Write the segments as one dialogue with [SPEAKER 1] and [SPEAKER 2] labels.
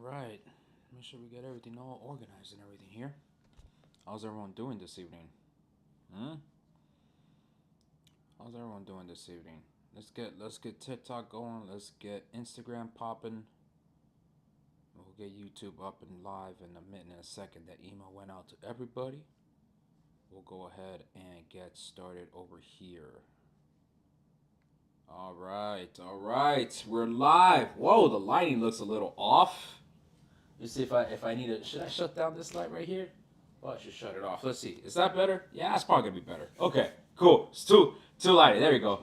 [SPEAKER 1] Right. Make sure we get everything all organized and everything here. How's everyone doing this evening? Hmm? How's everyone doing this evening? Let's get TikTok going. Let's get Instagram popping. We'll get YouTube up and live in a minute and a second. That email went out to everybody. We'll go ahead and get started over here. All right. We're live. Whoa, the lighting looks a little off. Let's see if I need to. Should I shut down this light right here? Well, I should shut it off. Let's see. Is that better? Yeah, it's probably gonna be better. Okay, cool. It's too lighted. There we go.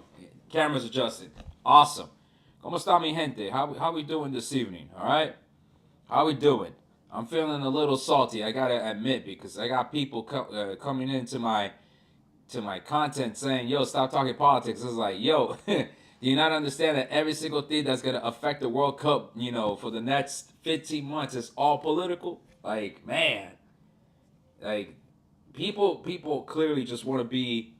[SPEAKER 1] Camera's adjusted. Awesome. ¿Cómo está mi gente? How we doing this evening? All right. How we doing? I'm feeling a little salty. I gotta admit because I got people coming into my content saying, "Yo, stop talking politics." It's like, yo, do you not understand that every single thing that's gonna affect the World Cup, for the next 15 months is all political? Like, man, like people clearly just want to be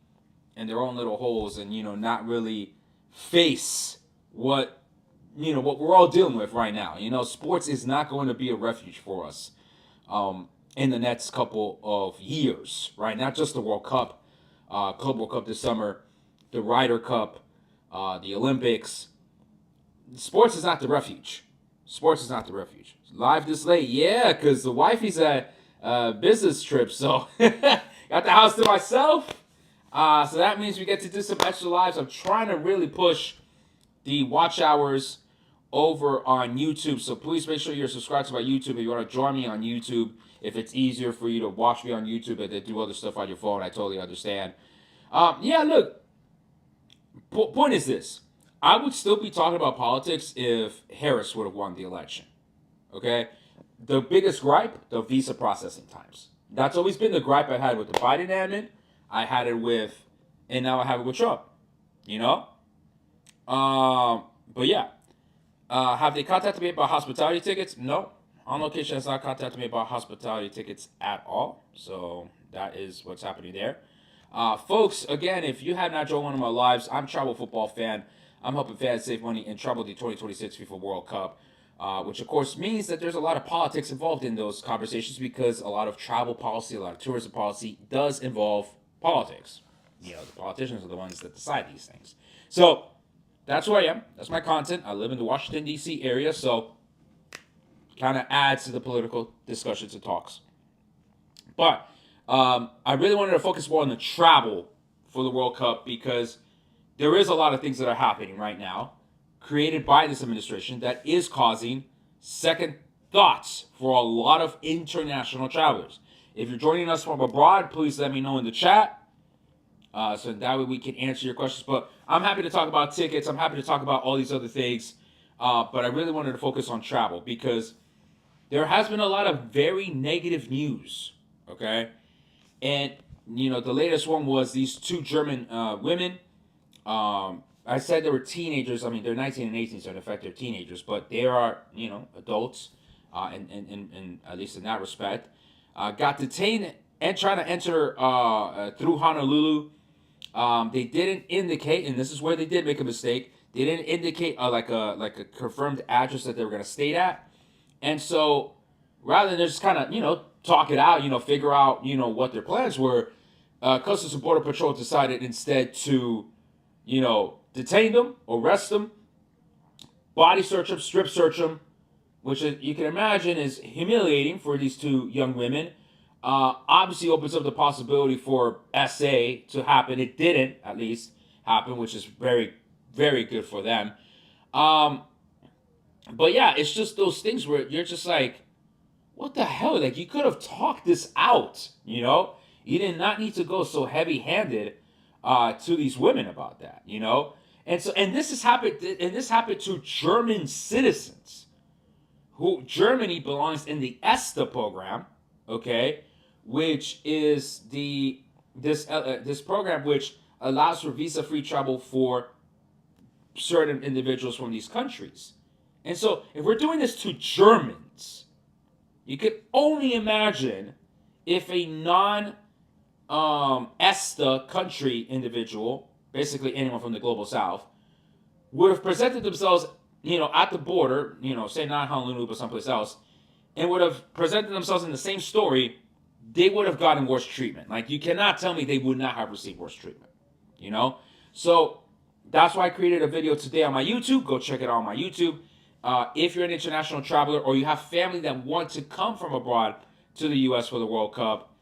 [SPEAKER 1] in their own little holes and not really face what we're all dealing with right now. Sports is not going to be a refuge for us in the next couple of years, right? Not just the World Cup, Club World Cup this summer, the Ryder Cup, the Olympics. Sports is not the refuge. Sports is not the refuge. Live this late, yeah, because the wifey's at business trip, so got the house to myself. So that means we get to do some extra lives. I'm trying to really push the watch hours over on YouTube. So please make sure you're subscribed to my YouTube if you want to join me on YouTube. If it's easier for you to watch me on YouTube and then do other stuff on your phone, I totally understand. Yeah, look, point is this. I would still be talking about politics if Harris would have won the election. Okay? The biggest gripe, the visa processing times. That's always been the gripe I had with the Biden admin. I had it with, and now I have it with Trump. You know? But yeah. Have they contacted me about hospitality tickets? No. On Location has not contacted me about hospitality tickets at all. So that is what's happening there. Folks, again, if you have not joined one of my lives, I'm a travel football fan. I'm helping fans save money and travel the 2026 FIFA World Cup, which of course means that there's a lot of politics involved in those conversations because a lot of travel policy, a lot of tourism policy does involve politics. The politicians are the ones that decide these things. So that's who I am. That's my content. I live in the Washington, D.C. area, so kind of adds to the political discussions and talks. But I really wanted to focus more on the travel for the World Cup because there is a lot of things that are happening right now created by this administration that is causing second thoughts for a lot of international travelers. If you're joining us from abroad, please let me know in the chat so that way we can answer your questions. But I'm happy to talk about tickets. I'm happy to talk about all these other things. But I really wanted to focus on travel because there has been a lot of very negative news. Okay. And, the latest one was these two German women. I said they were teenagers. I mean, they're 19 and 18, so in effect they're teenagers. But they are, adults, and at least in that respect. Got detained and trying to enter through Honolulu. They didn't indicate, and this is where they did make a mistake. They didn't indicate like a confirmed address that they were going to stay at, and so rather than just kind of talk it out, figure out what their plans were, Customs and Border Patrol decided instead to detain them, arrest them, body search them, strip search them, which you can imagine is humiliating for these two young women. Obviously opens up the possibility for SA to happen. It didn't, at least, happen, which is very, very good for them. But yeah, it's just those things where you're just like, what the hell? Like, you could have talked this out, You did not need to go so heavy-handed to these women about that, And this happened to German citizens who Germany belongs in the ESTA program, okay, which is this program which allows for visa-free travel for certain individuals from these countries. And so, if we're doing this to Germans, you could only imagine if a non ESTA country individual, basically anyone from the global south, would have presented themselves, at the border, say not Honolulu, but someplace else, and would have presented themselves in the same story, they would have gotten worse treatment. Like, you cannot tell me they would not have received worse treatment, you know? So that's why I created a video today on my YouTube. Go check it out on my YouTube. If you're an international traveler or you have family that want to come from abroad to the U.S. for the World Cup,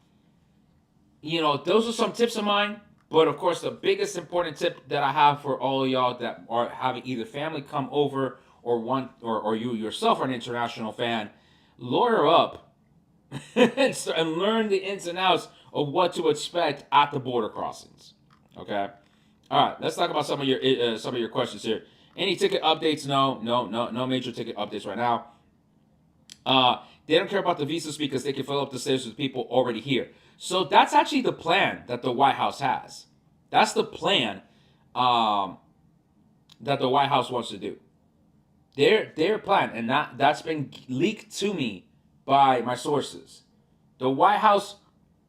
[SPEAKER 1] you know, those are some tips of mine. But of course, the biggest important tip that I have for all of y'all that are having either family come over or or you yourself are an international fan, lawyer up and learn the ins and outs of what to expect at the border crossings. Okay. All right. Let's talk about some of your questions here. Any ticket updates? No major ticket updates right now. They don't care about the visas because they can fill up the stairs with people already here. So that's actually the plan that the White House has. That's the plan that the White House wants to do. Their plan, and that's been leaked to me by my sources. The White House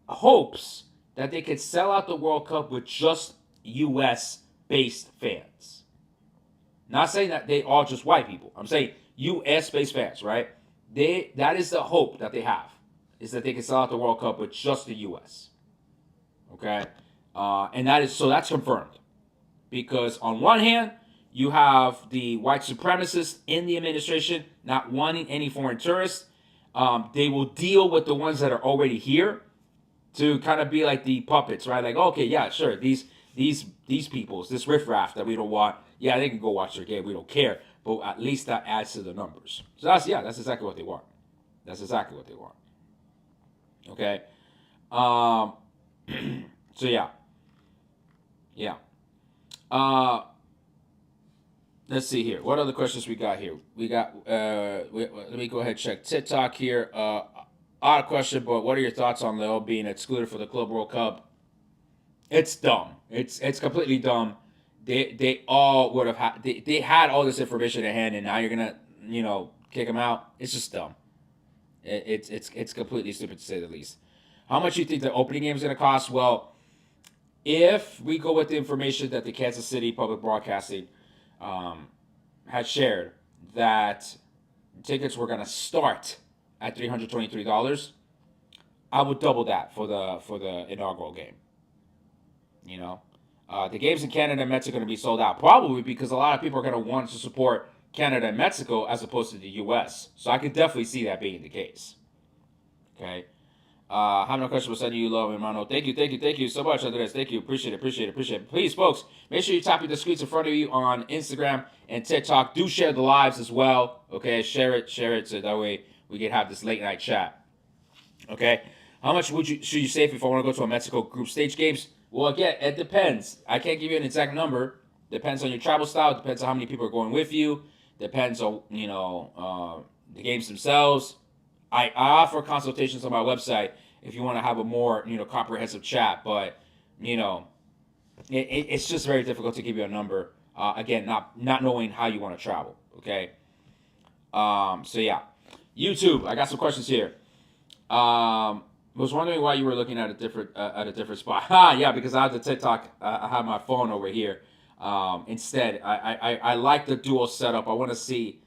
[SPEAKER 1] hopes that they could sell out the World Cup with just U.S. based fans. Not saying that they are just white people. I'm saying U.S. based fans, right? That is the hope that they have, is that they can sell out the World Cup with just the U.S. Okay, and that's confirmed, because on one hand you have the white supremacists in the administration not wanting any foreign tourists. They will deal with the ones that are already here to kind of be like the puppets, right? Like, okay, yeah, sure, these peoples, this riffraff that we don't want, yeah, they can go watch their game. We don't care, but at least that adds to the numbers. So that's exactly what they want. That's exactly what they want. Okay. So yeah. Let's see here. What other questions we got here? We got. Let me go ahead and check TikTok here. Odd question, but what are your thoughts on Leo being excluded for the Club World Cup? It's dumb. It's completely dumb. They all would have had. They had all this information at hand, and now you're gonna kick them out. It's just dumb. It's completely stupid, to say the least. How much do you think the opening game is gonna cost? Well, if we go with the information that the Kansas City Public Broadcasting had shared, that tickets were gonna start at $323, I would double that for the inaugural game. The games in Canada and Mexico are going to be sold out, probably because a lot of people are going to want to support Canada and Mexico as opposed to the U.S. So I could definitely see that being the case. Okay. How many questions was sending you love, hermano? Thank you so much, Andres. Thank you. Appreciate it. Please, folks, make sure you tap the screens in front of you on Instagram and TikTok. Do share the lives as well. Okay, share it so that way we can have this late night chat. Okay. How much should you save if I want to go to a Mexico group stage games? Well, again, it depends. I can't give you an exact number. Depends on your travel style. Depends on how many people are going with you. Depends on the games themselves. I offer consultations on my website if you want to have a more comprehensive chat. But it's just very difficult to give you a number. Again, not knowing how you want to travel. Okay. So yeah, YouTube. I got some questions here. Was wondering why you were looking at a different spot. Yeah, because I have the TikTok. I have my phone over here. Instead, I like the dual setup. I want to see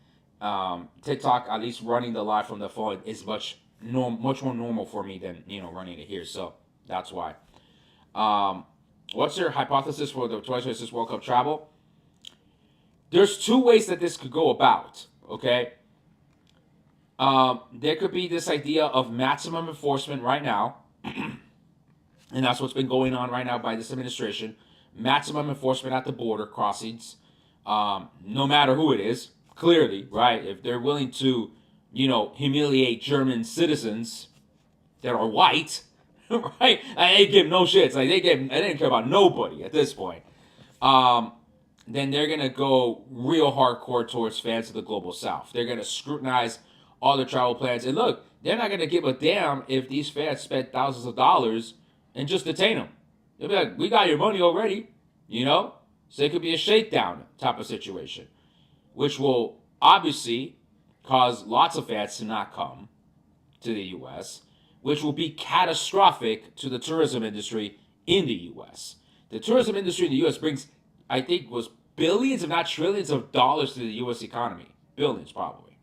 [SPEAKER 1] TikTok at least running the live from the phone is much more normal for me than running it here. So that's why. What's your hypothesis for the 2026 World Cup travel? There's two ways that this could go about. Okay. There could be this idea of maximum enforcement right now, and that's what's been going on right now by this administration. Maximum enforcement at the border crossings, no matter who it is. Clearly, right? If they're willing to, humiliate German citizens that are white, right? They give no shits. Like they didn't care about nobody at this point. Then they're gonna go real hardcore towards fans of the global south. They're gonna scrutinize all their travel plans. And look, they're not going to give a damn if these fans spend thousands of dollars and just detain them. They'll be like, we got your money already, So it could be a shakedown type of situation, which will obviously cause lots of fans to not come to the U.S., which will be catastrophic to the tourism industry in the U.S. The tourism industry in the U.S. brings, I think, was billions, if not trillions of dollars to the U.S. economy. Billions, probably.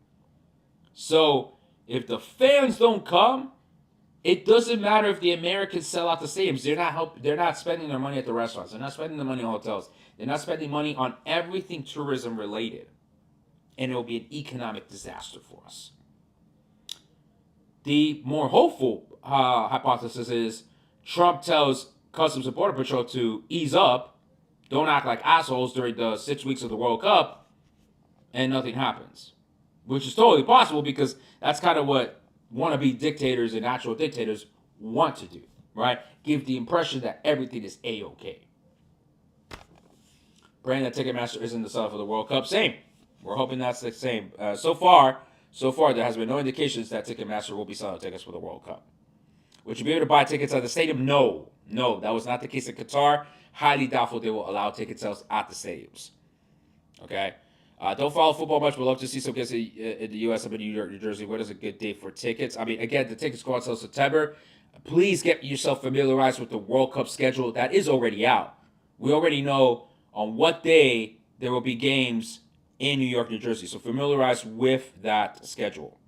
[SPEAKER 1] So If the fans don't come, it doesn't matter if the Americans sell out the stadiums. They're not spending their money at the restaurants. They're not spending the money on hotels. They're not spending money on everything tourism related. And it will be an economic disaster for us. The more hopeful hypothesis is Trump tells Customs and Border Patrol to ease up, don't act like assholes during the 6 weeks of the World Cup, and nothing happens. Which is totally possible because that's kind of what wannabe dictators and actual dictators want to do, right? Give the impression that everything is A-okay. Praying that Ticketmaster isn't the seller for the World Cup. Same. We're hoping that's the same. So far, there has been no indications that Ticketmaster will be selling tickets for the World Cup. Would you be able to buy tickets at the stadium? No, that was not the case in Qatar. Highly doubtful they will allow ticket sales at the stadiums. Okay? Don't follow football much. We'd love to see some kids in the U.S. up in New York, New Jersey. What is a good date for tickets? I mean, again, the tickets go on until September. Please get yourself familiarized with the World Cup schedule. That is already out. We already know on what day there will be games in New York, New Jersey. So familiarize with that schedule.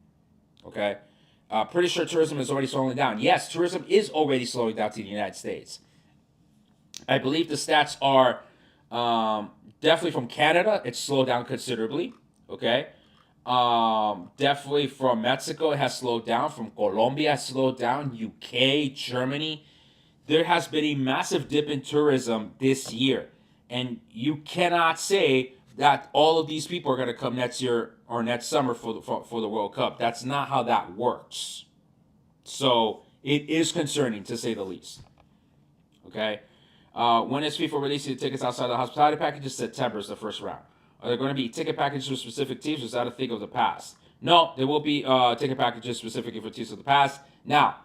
[SPEAKER 1] Okay? Pretty sure tourism is already slowing down. Yes, tourism is already slowing down to the United States. I believe the stats are definitely from Canada. It's slowed down considerably. Okay? Definitely from Mexico, it has slowed down. From Colombia, it has slowed down. UK, Germany. There has been a massive dip in tourism this year. And you cannot say that all of these people are going to come next year or next summer for the World Cup. That's not how that works. So it is concerning, to say the least. Okay? When is FIFA releasing the tickets outside the hospitality packages? September is the first round. Are there going to be ticket packages for specific teams, or is that a thing of the past? No, there will be ticket packages specifically for teams of the past. Now,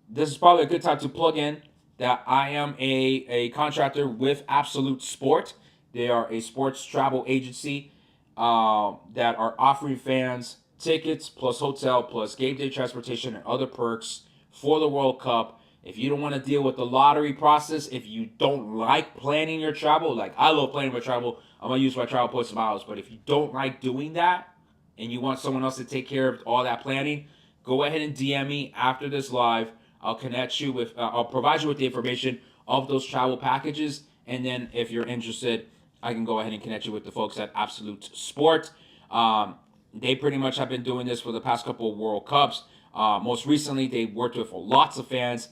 [SPEAKER 1] this is probably a good time to plug in that I am a contractor with Absolute Sport. They are a sports travel agency that are offering fans tickets plus hotel plus game day transportation and other perks for the World Cup. If you don't want to deal with the lottery process, if you don't like planning your travel, like I love planning my travel, I'm going to use my travel points and miles. But if you don't like doing that and you want someone else to take care of all that planning, go ahead and DM me after this live. I'll connect you with, I'll provide you with the information of those travel packages. And then if you're interested, I can go ahead and connect you with the folks at Absolute Sport. They pretty much have been doing this for the past couple of World Cups. Most recently, they worked with lots of fans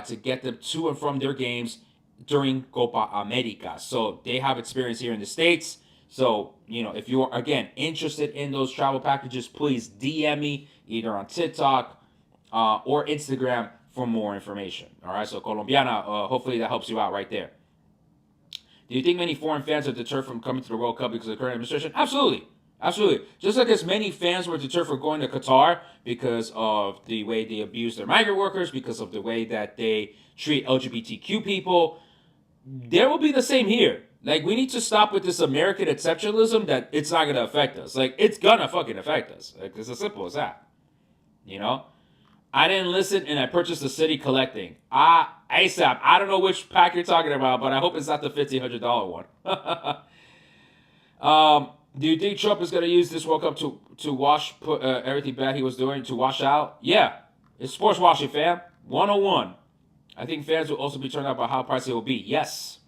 [SPEAKER 1] to get them to and from their games during Copa America. So they have experience here in the States. So, if you're, again, interested in those travel packages, please DM me either on TikTok or Instagram for more information. All right, so Colombiana, hopefully that helps you out right there. Do you think many foreign fans are deterred from coming to the World Cup because of the current administration? Absolutely. Just like as many fans were deterred from going to Qatar because of the way they abuse their migrant workers, because of the way that they treat LGBTQ people, there will be the same here. Like, we need to stop with this American exceptionalism that it's not going to affect us. Like, it's going to fucking affect us. Like, it's as simple as that. I didn't listen and I purchased the City Collecting. ASAP. I don't know which pack you're talking about, but I hope it's not the $1,500 one. Do you think Trump is going to use this World Cup to put everything bad he was doing to wash out? Yeah. It's sports washing, fam. 101. I think fans will also be turned out by how pricey it will be. Yes.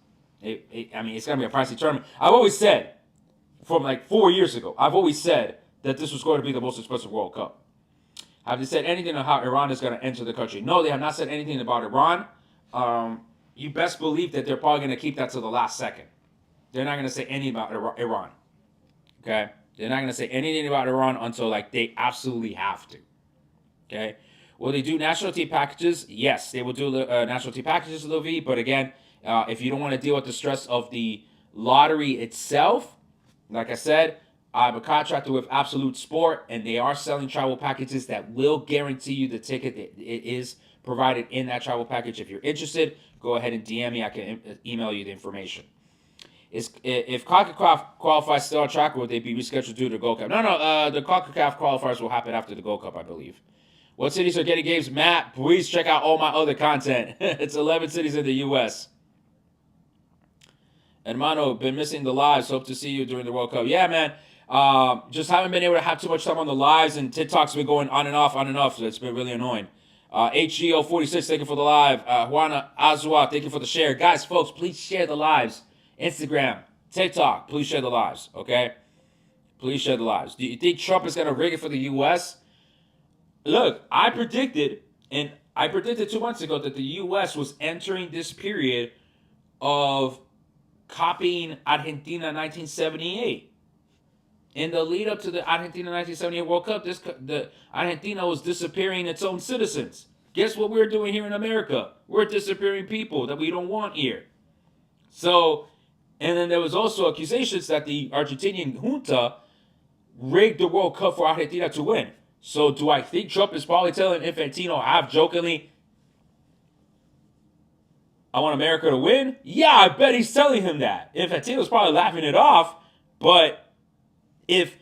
[SPEAKER 1] It's going to be a pricey tournament. I've always said, from like 4 years ago, I've always said that this was going to be the most expensive World Cup. Have they said anything on how Iran is going to enter the country? No, they have not said anything about Iran. You best believe that they're probably going to keep that to the last second. They're not going to say anything about Iran. Okay? They're not going to say anything about Iran until they absolutely have to. Okay? Will they do national team packages? Yes, they will do national team packages, Lil V. But again, if you don't want to deal with the stress of the lottery itself, like I said, I'm a contractor with Absolute Sport, and they are selling travel packages that will guarantee you the ticket. It is provided in that travel package. If you're interested, go ahead and DM me. I can email you the information. If CONCACAF qualifies still on track, will they be rescheduled due to the Gold Cup? No. The CONCACAF qualifiers will happen after the Gold Cup, I believe. What cities are getting games? Matt, please check out all my other content. It's 11 cities in the U.S. Hermano, been missing the lives. Hope to see you during the World Cup. Yeah, man. Just haven't been able to have too much time on the lives, and TikTok's been going on and off, so it's been really annoying. HGO46, thank you for the live. Juana Azua, thank you for the share. Guys, folks, please share the lives. Instagram, TikTok, please share the lives, okay? Please share the lives. Do you think Trump is going to rig it for the U.S.? Look, I predicted 2 months ago that the U.S. was entering this period of copying Argentina 1978. In the lead up to the Argentina 1978 World Cup, the Argentina was disappearing its own citizens. Guess what we're doing here in America? We're disappearing people that we don't want here. So, and then there was also accusations that the Argentinian junta rigged the World Cup for Argentina to win. So do I think Trump is probably telling Infantino half jokingly, I want America to win? Yeah, I bet he's telling him that. Infantino's probably laughing it off, but if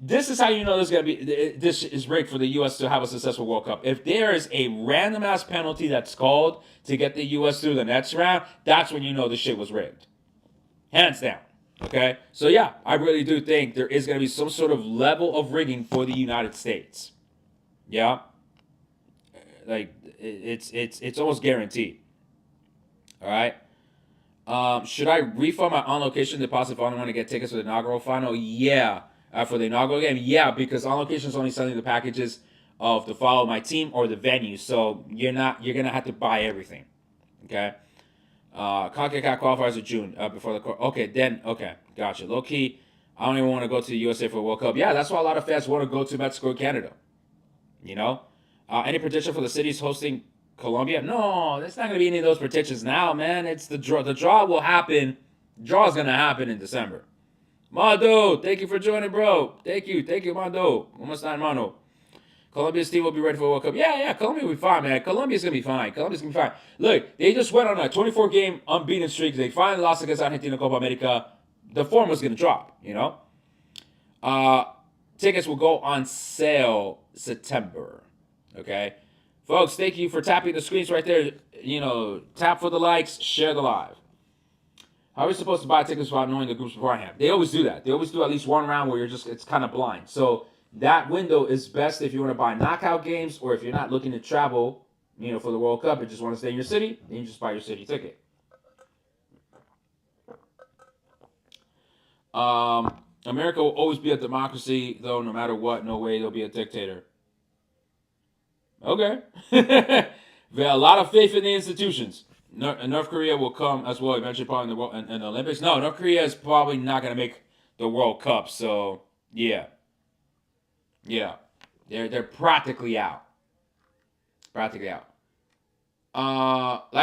[SPEAKER 1] this is how you know this is rigged for the U.S. to have a successful World Cup. If there is a random ass penalty that's called to get the U.S. through the next round, that's when you know the shit was rigged. Hands down. Okay? So yeah, I really do think there is going to be some sort of level of rigging for the United States. Yeah? Like, it's almost guaranteed. All right? Should I refund my on location deposit if I don't want to get tickets for the inaugural final? Yeah. For the inaugural game? Yeah, because on location is only selling the packages of the follow my team or the venue. So you're gonna have to buy everything. Okay? CONCACAF qualifiers of June before the okay, gotcha. Low key, I don't even want to go to the USA for the World Cup. Yeah, that's why a lot of fans want to go to Mexico or Canada. You know? Any prediction for the cities hosting Colombia? No, there's not going to be any of those predictions now, man. It's the draw. The draw will happen. The draw is going to happen in December. Mando, thank you for joining, bro. Thank you, Mando. Almost not Mano. Colombia's team will be ready for the World Cup. Yeah, Colombia will be fine, man. Colombia's going to be fine. Look, they just went on a 24-game unbeaten streak. They finally lost against Argentina Copa America. The form was going to drop, you know? Tickets will go on sale September. Okay? Folks, thank you for tapping the screens right there. You know, tap for the likes, share the live. How are we supposed to buy tickets without knowing the groups beforehand? They always do that. They always do at least one round where it's kind of blind. So that window is best if you want to buy knockout games or if you're not looking to travel, for the World Cup and just want to stay in your city, then you just buy your city ticket. America will always be a democracy, though, no matter what. No way they'll be a dictator. Okay. We have a lot of faith in the institutions. North Korea will come as well eventually, probably in the Olympics. No, North Korea is probably not going to make the World Cup. So yeah, they're practically out. Like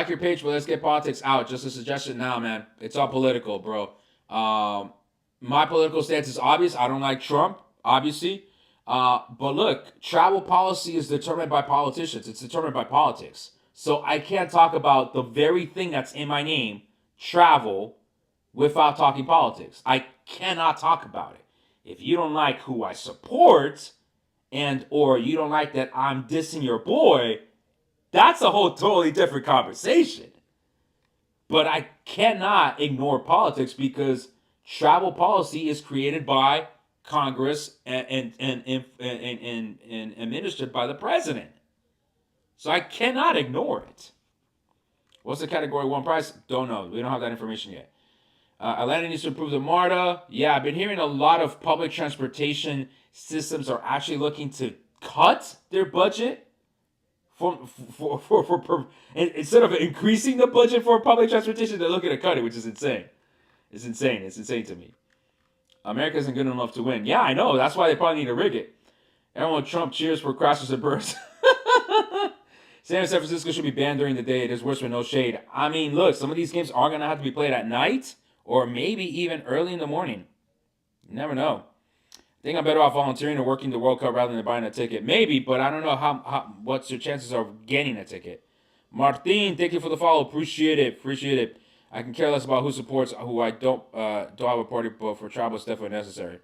[SPEAKER 1] your page, but let's get politics out. Just a suggestion now, man. It's all political, bro. My political stance is obvious. I don't like Trump, obviously. But look, travel policy is determined by politicians. It's determined by politics. So I can't talk about the very thing that's in my name, travel, without talking politics. I cannot talk about it. If you don't like who I support, or you don't like that I'm dissing your boy, that's a whole totally different conversation. But I cannot ignore politics because travel policy is created by Congress and administered by the president. So I cannot ignore it. What's the Category 1 price? Don't know. We don't have that information yet. Atlanta needs to improve the MARTA. Yeah, I've been hearing a lot of public transportation systems are actually looking to cut their budget instead of increasing the budget for public transportation, they're looking to cut it, which is insane. It's insane. It's insane to me. America isn't good enough to win. Yeah, I know. That's why they probably need to rig it. Everyone Trump cheers for crashes and burns. San Francisco should be banned during the day. It is worse with no shade. I mean, look, some of these games are going to have to be played at night or maybe even early in the morning. You never know. I think I'm better off volunteering or working the World Cup rather than buying a ticket. Maybe, but I don't know what's your chances of getting a ticket. Martin, thank you for the follow. Appreciate it. I can care less about who supports who. I don't have a party, but for travel, it's definitely necessary.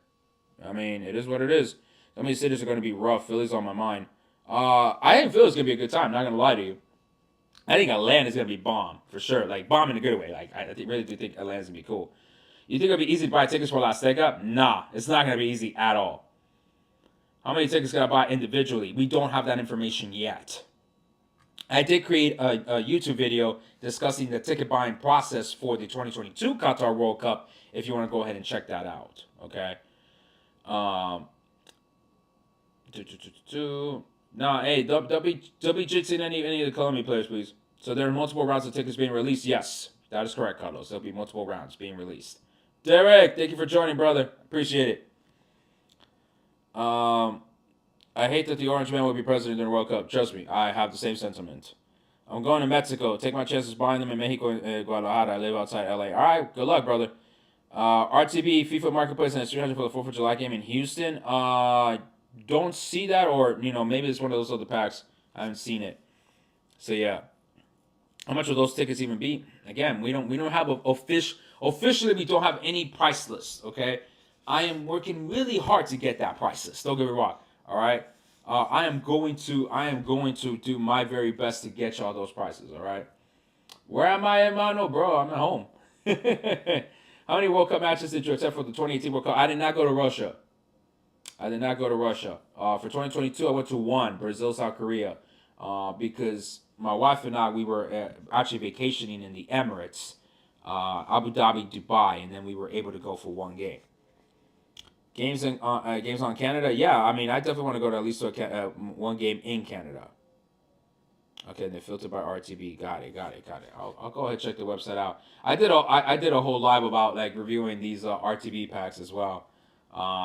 [SPEAKER 1] I mean, it is what it is. Some of these cities are going to be rough. Philly's on my mind. I think Philly's going to be a good time. Not going to lie to you. I think Atlanta's going to be bomb, for sure. Like, bomb in a good way. Like, I really do think Atlanta's going to be cool. You think it'll be easy to buy tickets for La Azteca? Nah, it's not gonna be easy at all. How many tickets can I buy individually? We don't have that information yet. I did create a YouTube video discussing the ticket buying process for the 2022 Qatar World Cup. If you want to go ahead and check that out, okay. Um, No, hey, they'll be jitsing any of the Colombia players, please. So there are multiple rounds of tickets being released. Yes, that is correct, Carlos. There'll be multiple rounds being released. Derek, thank you for joining, brother. Appreciate it. I hate that the Orange Man will be president in the World Cup. Trust me, I have the same sentiment. I'm going to Mexico. Take my chances buying them in Mexico and Guadalajara. I live outside LA. All right, good luck, brother. RTB FIFA Marketplace and it's 300 for the 4th of July game in Houston. Don't see that, or maybe it's one of those other packs. I haven't seen it. So yeah, how much will those tickets even be? Again, we don't have officially we don't have any price list. Okay, I am working really hard to get that price list. Don't get me wrong. All right, I am going to do my very best to get y'all those prices. All right, where am I, hermano? Bro, I'm at home. How many World Cup matches did you attend for the 2018 World Cup? I did not go to Russia. For 2022, I went to one, Brazil, South Korea, because my wife and I, we were actually vacationing in the Emirates, Abu Dhabi, Dubai, and then we were able to go for one game. Games on Canada? Yeah, I mean, I definitely want to go to at least one game in Canada. Okay, they're filtered by RTB. Got it. I'll go ahead and check the website out. I did a whole live about like reviewing these RTB packs as well.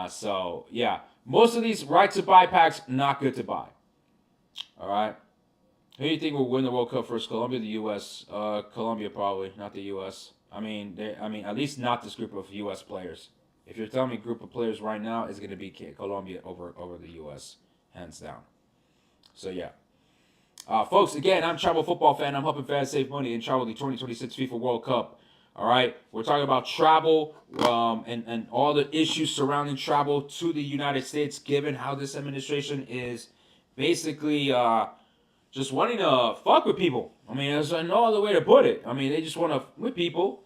[SPEAKER 1] So yeah, most of these right to buy packs not good to buy. All right, who do you think will win the World Cup first? Colombia, the U.S. Colombia probably, not the U.S. I mean at least not this group of U.S. players. If you're telling me a group of players right now is going to be Colombia over the U.S. hands down. So yeah. Folks, again, I'm a travel football fan. I'm helping fans save money and travel the 2026 FIFA World Cup. All right, we're talking about travel and all the issues surrounding travel to the United States, given how this administration is basically just wanting to fuck with people. I mean, there's no other way to put it. I mean, they just want to with people.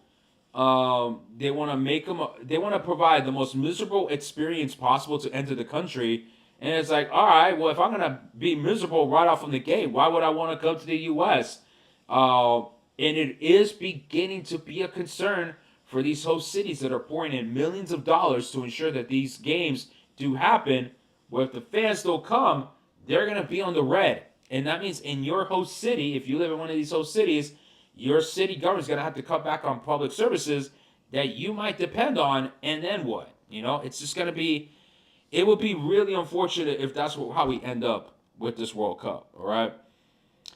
[SPEAKER 1] They want to make them. They want to provide the most miserable experience possible to enter the country. And it's like, all right, well, if I'm gonna be miserable right off from the gate, why would I want to come to the U.S.? And it is beginning to be a concern for these host cities that are pouring in millions of dollars to ensure that these games do happen. Where if the fans don't come, they're gonna be on the red, and that means in your host city, if you live in one of these host cities, your city government's gonna have to cut back on public services that you might depend on, and then what? It's just gonna be. It would be really unfortunate if that's how we end up with this World Cup, all right?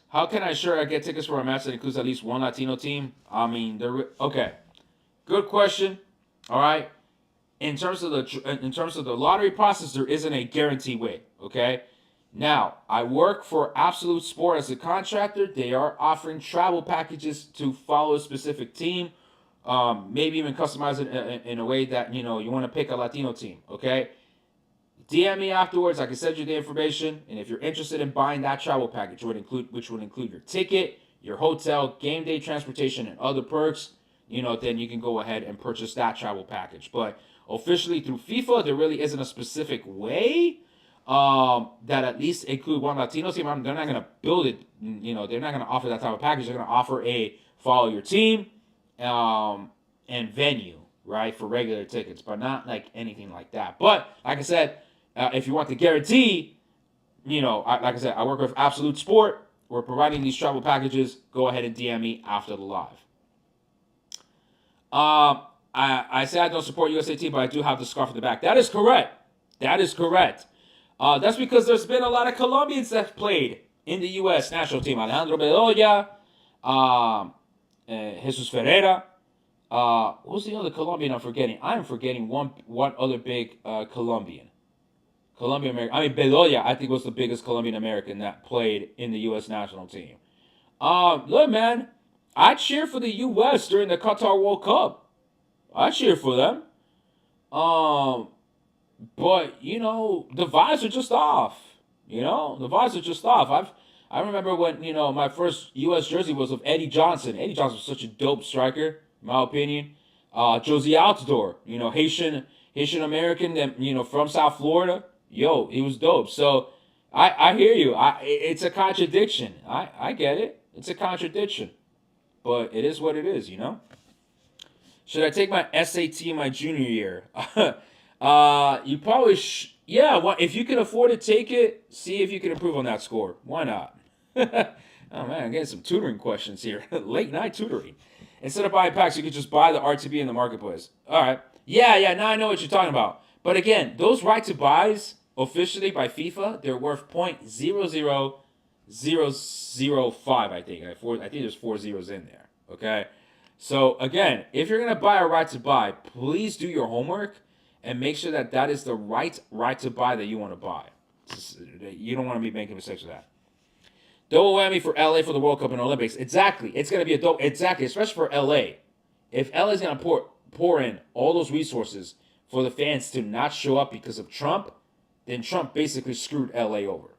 [SPEAKER 1] How can I ensure I get tickets for a match that includes at least one Latino team? I mean, okay. Good question, all right? In terms of the lottery process, there isn't a guarantee way, okay? Now, I work for Absolute Sport as a contractor. They are offering travel packages to follow a specific team, maybe even customize it in a way that, you want to pick a Latino team, okay? DM me afterwards. I can send you the information, and if you're interested in buying that travel package, which would include your ticket, your hotel, game day transportation, and other perks, then you can go ahead and purchase that travel package. But officially through FIFA, there really isn't a specific way that at least include one Latino team. They're not going to build it. They're not going to offer that type of package. They're going to offer a follow your team and venue, right, for regular tickets, but not like anything like that. But like I said. If you want the guarantee, like I said, I work with Absolute Sport. We're providing these travel packages. Go ahead and DM me after the live. I say I don't support USA team, but I do have the scarf in the back. That is correct. That's because there's been a lot of Colombians that played in the U.S. national team. Alejandro Bedoya, Jesus Ferreira. Who's the other Colombian I'm forgetting? I'm forgetting one other big Colombian. Colombian American. I mean, Bedoya, I think was the biggest Colombian American that played in the U.S. national team. Look, man, I cheer for the U.S. during the Qatar World Cup. I cheer for them. But the vibes are just off. I remember when my first U.S. jersey was of Eddie Johnson. Eddie Johnson was such a dope striker, in my opinion. Josie Altidore, Haitian American, that from South Florida. Yo, he was dope. So I hear you. It's a contradiction. I get it. It's a contradiction, but it is what it is. Should I take my SAT my junior year? You probably yeah. If you can afford to take it, see if you can improve on that score. Why not? Oh man, I'm getting some tutoring questions here. Late night tutoring. Instead of buying packs, you could just buy the RTB in the marketplace. All right. Yeah. Now I know what you're talking about. But again, those right to buys officially by FIFA, they're worth 0.00005. I think. I think there's 4 zeros in there. Okay. So again, if you're gonna buy a right to buy, please do your homework and make sure that that is the right to buy that you want to buy. You don't want to be making mistakes with that. Double whammy for LA for the World Cup and Olympics. Exactly. It's going to be a dope. Exactly. Especially for LA. If LA is going to pour in all those resources for the fans to not show up because of Trump, then Trump basically screwed LA over.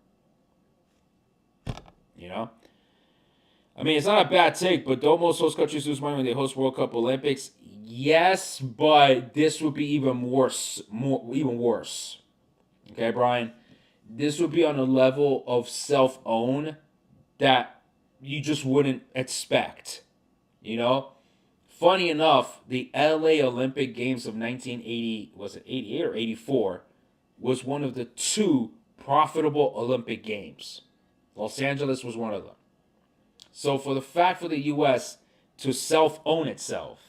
[SPEAKER 1] You know? I mean, it's not a bad take, but don't most host countries lose money when they host World Cup Olympics? Yes, but this would be even worse. Even worse. Okay, Brian? This would be on a level of self-own that you just wouldn't expect. Funny enough, the LA Olympic Games of 1980, was it 88 or 84, was one of the 2 profitable Olympic Games. Los Angeles was one of them. So for the fact for the U.S. to self-own itself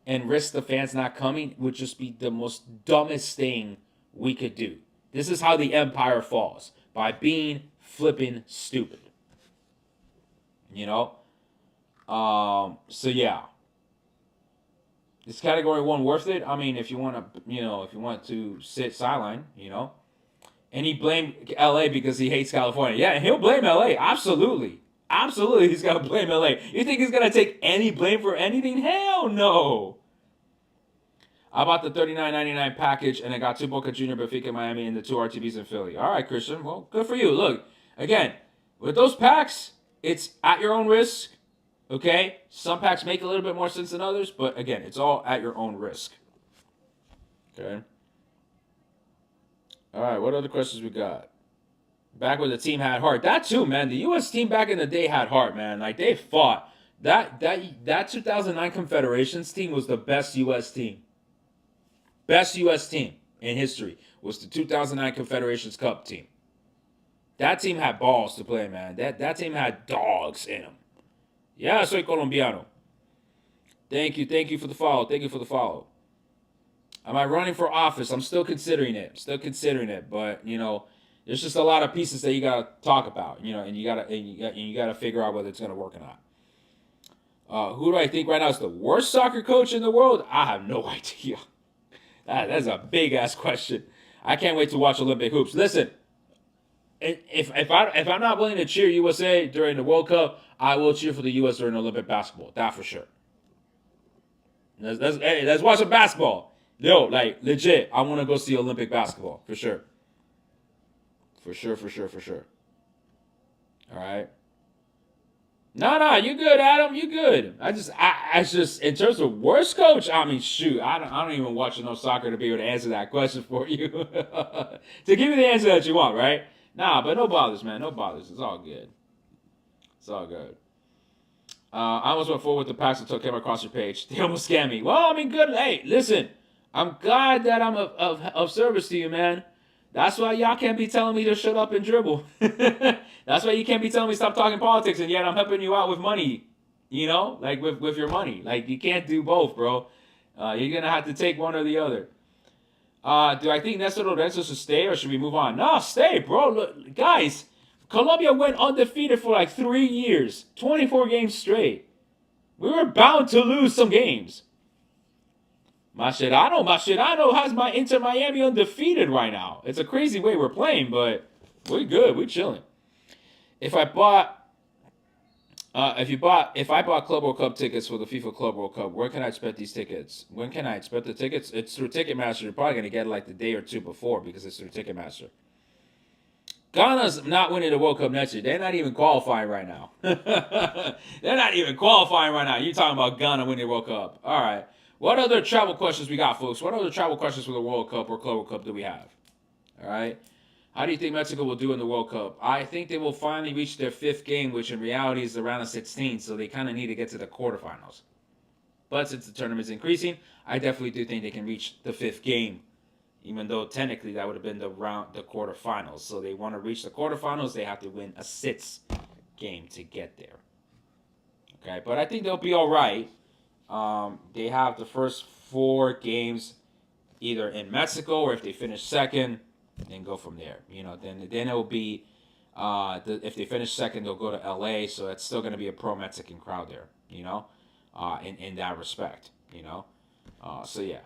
[SPEAKER 1] and risk the fans not coming would just be the most dumbest thing we could do. This is how the empire falls, by being flippin' stupid. So yeah. Is category 1 worth it? I mean, if you want to sit sideline, And he blamed LA because he hates California. Yeah, and he'll blame LA. Absolutely. Absolutely, he's gonna blame LA. You think he's gonna take any blame for anything? Hell no. I bought the $39.99 package and I got 2 Boca Junior, Benfica, Miami, and the 2 RTBs in Philly. All right, Christian. Well, good for you. Look, again, with those packs, it's at your own risk. Okay? Some packs make a little bit more sense than others, but again, it's all at your own risk. Okay? All right, what other questions we got? Back when the team had heart. That too, man. The U.S. team back in the day had heart, man. Like, they fought. That 2009 Confederations team was the best U.S. team. Best U.S. team in history was the 2009 Confederations Cup team. That team had balls to play, man. That team had dogs in them. Yeah, soy colombiano. Thank you for the follow. Am I running for office? I'm still considering it. But there's just a lot of pieces that you gotta talk about. And you gotta figure out whether it's gonna work or not. Who do I think right now is the worst soccer coach in the world? I have no idea. That's a big ass question. I can't wait to watch Olympic hoops. Listen, if I'm not willing to cheer USA during the World Cup, I will cheer for the U.S. during Olympic basketball. That for sure. Let's watch some basketball. Yo, like legit, I want to go see Olympic basketball for sure. For sure. All right. No, you good, Adam. You good. I just in terms of worst coach, I mean, shoot, I don't even watch enough soccer to be able to answer that question for you. To give you the answer that you want, right? Nah, but no bothers, man. No bothers. It's all good. I almost went forward with the packs until I came across your page. They almost scammed me. Well, I mean, good. Hey, listen, I'm glad that I'm of service to you, man. That's why y'all can't be telling me to shut up and dribble. That's why you can't be telling me stop talking politics, and yet I'm helping you out with money. Like with your money. Like, you can't do both, bro. You're going to have to take one or the other. Do I think Nestor Lorenzo should stay or should we move on? No, stay, bro. Look, guys, Colombia went undefeated for like 3 years. 24 games straight. We were bound to lose some games. Mascherano has my Inter Miami undefeated right now. It's a crazy way we're playing, but we're good. We're chilling. If I bought Club World Cup tickets for the FIFA Club World Cup, where can I expect these tickets? When can I expect the tickets? It's through Ticketmaster. You're probably gonna get like the day or two before because it's through Ticketmaster. Ghana's not winning the World Cup next year. They're not even qualifying right now. They're not even qualifying right now. You're talking about Ghana winning the World Cup. All right. What other travel questions we got, folks? What other travel questions for the World Cup or Club World Cup do we have? All right. How do you think Mexico will do in the World Cup? I think they will finally reach their fifth game, which in reality is the round of 16. So they kind of need to get to the quarterfinals. But since the tournament's increasing, I definitely do think they can reach the fifth game, even though technically that would have been the quarterfinals. So they want to reach the quarterfinals, they have to win a sixth game to get there. Okay, but I think they'll be all right. They have the first four games either in Mexico, or if they finish second, then go from there. Then it will be if they finish second, they'll go to LA. So it's still going to be a pro Mexican crowd there. In that respect. So yeah.